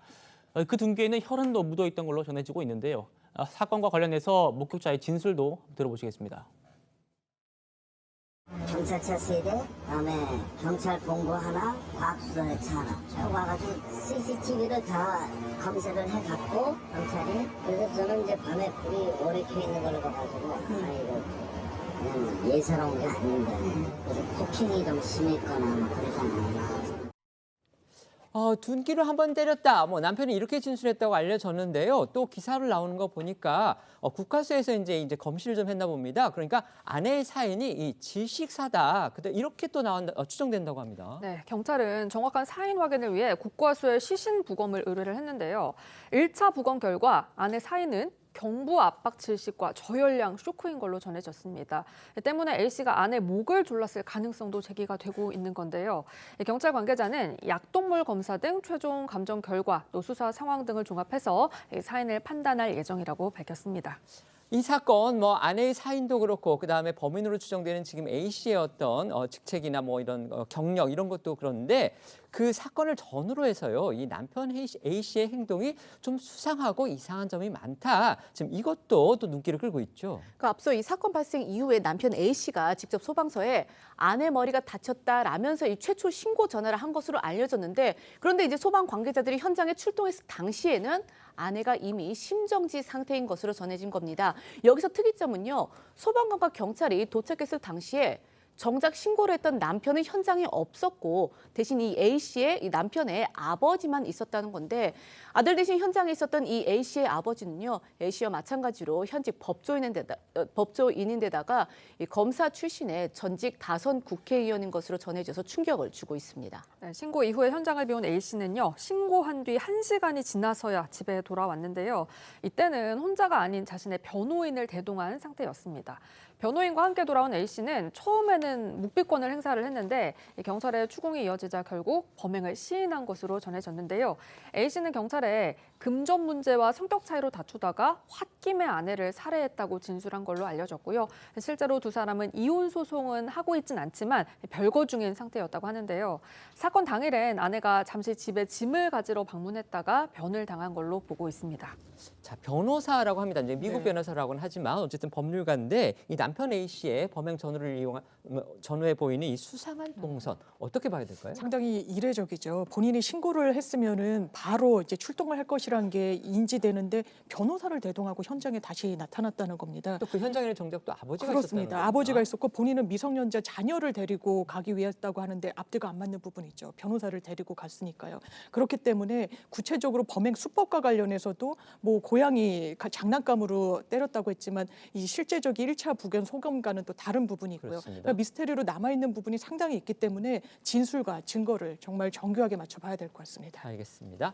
C: 그 둔기에는 혈흔도 묻어 있던 걸로 전해지고 있는데요. 사건과 관련해서 목격자의 진술도 들어보시겠습니다.
U: 경찰차 3대, 그다음에 경찰 본부 하나, 과학수사차 하나 쭉 와가지고 CCTV를 다 검색을 해갖고 경찰이 그래서 저는 이제 밤에 불이 오래 켜 있는 걸 봐가지고 이거 그냥 예사로운 게 아닌데 그래서 폭행이 좀 심했거나 그러지 않나.
A: 둔기로 한번 때렸다. 남편이 이렇게 진술했다고 알려졌는데요. 또 기사를 나오는 거 보니까 국과수에서 이제 검시를 좀 했나 봅니다. 그러니까 아내의 사인이 이 질식사다. 이렇게 또 추정된다고 합니다.
D: 네, 경찰은 정확한 사인 확인을 위해 국과수에 시신 부검을 의뢰를 했는데요. 1차 부검 결과 아내 사인은 경부 압박 질식과 저혈량 쇼크인 걸로 전해졌습니다. 때문에 A씨가 아내 목을 졸랐을 가능성도 제기가 되고 있는 건데요. 경찰 관계자는 약동물 검사 등 최종 감정 결과 또 수사 상황 등을 종합해서 사인을 판단할 예정이라고 밝혔습니다.
A: 이 사건 아내의 사인도 그렇고 그다음에 범인으로 추정되는 지금 A씨의 어떤 직책이나 이런 경력 이런 것도 그런데 그 사건을 전후로 해서요. 이 남편 A씨의 행동이 좀 수상하고 이상한 점이 많다. 지금 이것도 또 눈길을 끌고 있죠.
B: 앞서 이 사건 발생 이후에 남편 A씨가 직접 소방서에 아내 머리가 다쳤다라면서 이 최초 신고 전화를 한 것으로 알려졌는데 그런데 이제 소방 관계자들이 현장에 출동했을 당시에는 아내가 이미 심정지 상태인 것으로 전해진 겁니다. 여기서 특이점은요. 소방관과 경찰이 도착했을 당시에 정작 신고를 했던 남편은 현장에 없었고 대신 이 A 씨의 이 남편의 아버지만 있었다는 건데 아들 대신 현장에 있었던 이 A 씨의 아버지는요, A 씨와 마찬가지로 현직 법조인인데다가 이 검사 출신의 전직 다선 국회의원인 것으로 전해져서 충격을 주고 있습니다.
D: 네, 신고 이후에 현장을 비운 A 씨는요, 신고한 뒤 1시간이 지나서야 집에 돌아왔는데요. 이때는 혼자가 아닌 자신의 변호인을 대동한 상태였습니다. 변호인과 함께 돌아온 A 씨는 처음에는 묵비권을 행사를 했는데 경찰의 추궁이 이어지자 결국 범행을 시인한 것으로 전해졌는데요. A 씨는 경찰에 금전 문제와 성격 차이로 다투다가 홧김에 아내를 살해했다고 진술한 걸로 알려졌고요. 실제로 두 사람은 이혼 소송은 하고 있진 않지만 별거 중인 상태였다고 하는데요. 사건 당일엔 아내가 잠시 집에 짐을 가지러 방문했다가 변을 당한 걸로 보고 있습니다.
A: 자, 변호사라고 합니다. 이제 미국
Q: 네.
A: 변호사라고는 하지만 어쨌든 법률가인데 이 남편 A 씨의 범행 전후를 이용한 전후에 보이는 이 수상한 동선 어떻게 봐야 될까요?
Q: 상당히 이례적이죠. 본인이 신고를 했으면은 바로 이제 출동을 할 것이라는 게 인지되는데 변호사를 대동하고 현장에 다시 나타났다는 겁니다.
A: 또 그 현장에는 정작 또 아버지가
Q: 그렇습니다.
A: 있었다는
Q: 아버지가
A: 겁니다.
Q: 있었고 본인은 미성년자 자녀를 데리고 가기 위했다고 하는데 앞뒤가 안 맞는 부분이 있죠. 변호사를 데리고 갔으니까요. 그렇기 때문에 구체적으로 범행 수법과 관련해서도 뭐 고양이 장난감으로 때렸다고 했지만 이 실제적인 1차 부견 소견과는 또 다른 부분이 있고요. 그러니까 미스테리로 남아있는 부분이 상당히 있기 때문에 진술과 증거를 정말 정교하게 맞춰봐야 될 것 같습니다.
A: 알겠습니다.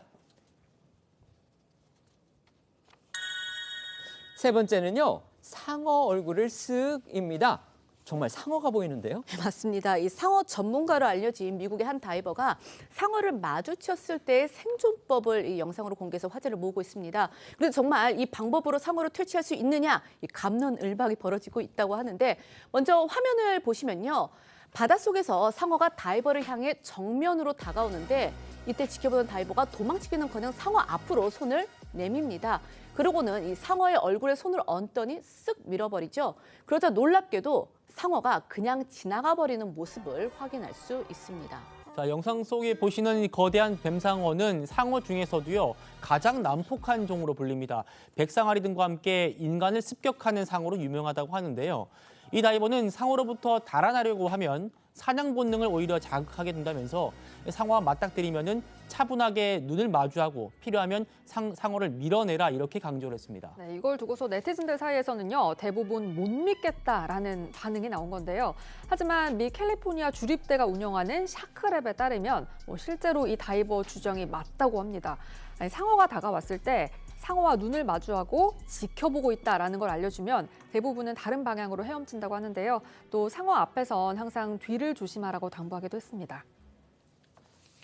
A: 세 번째는요. 상어 얼굴을 쓱입니다. 정말 상어가 보이는데요.
B: 맞습니다. 이 상어 전문가로 알려진 미국의 한 다이버가 상어를 마주쳤을 때의 생존법을 이 영상으로 공개해서 화제를 모으고 있습니다. 그런데 정말 이 방법으로 상어를 퇴치할 수 있느냐, 이 갑론을박이 벌어지고 있다고 하는데 먼저 화면을 보시면요. 바닷속에서 상어가 다이버를 향해 정면으로 다가오는데 이때 지켜보던 다이버가 도망치기는커녕 상어 앞으로 손을 내밉니다. 그러고는 이 상어의 얼굴에 손을 얹더니 쓱 밀어버리죠. 그러자 놀랍게도 상어가 그냥 지나가 버리는 모습을 확인할 수 있습니다.
C: 자, 영상 속에 보시는 이 거대한 뱀상어는 상어 중에서도요, 가장 난폭한 종으로 불립니다. 백상아리 등과 함께 인간을 습격하는 상어로 유명하다고 하는데요. 이 다이버는 상어로부터 달아나려고 하면 사냥 본능을 오히려 자극하게 된다면서 상어와 맞닥뜨리면은 차분하게 눈을 마주하고 필요하면 상어를 밀어내라 이렇게 강조를 했습니다.
D: 네, 이걸 두고서 네티즌들 사이에서는요, 대부분 못 믿겠다라는 반응이 나온 건데요. 하지만 미 캘리포니아 주립대가 운영하는 샤크랩에 따르면 실제로 이 다이버 주장이 맞다고 합니다. 아니, 상어가 다가왔을 때 상어와 눈을 마주하고 지켜보고 있다라는 걸 알려주면 대부분은 다른 방향으로 헤엄친다고 하는데요. 또 상어 앞에선 항상 뒤를 조심하라고 당부하기도 했습니다.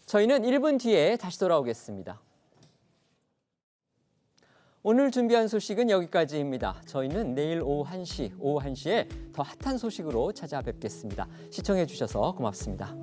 A: 저희는 1분 뒤에 다시 돌아오겠습니다. 오늘 준비한 소식은 여기까지입니다. 저희는 내일 오후 1시에 더 핫한 소식으로 찾아뵙겠습니다. 시청해 주셔서 고맙습니다.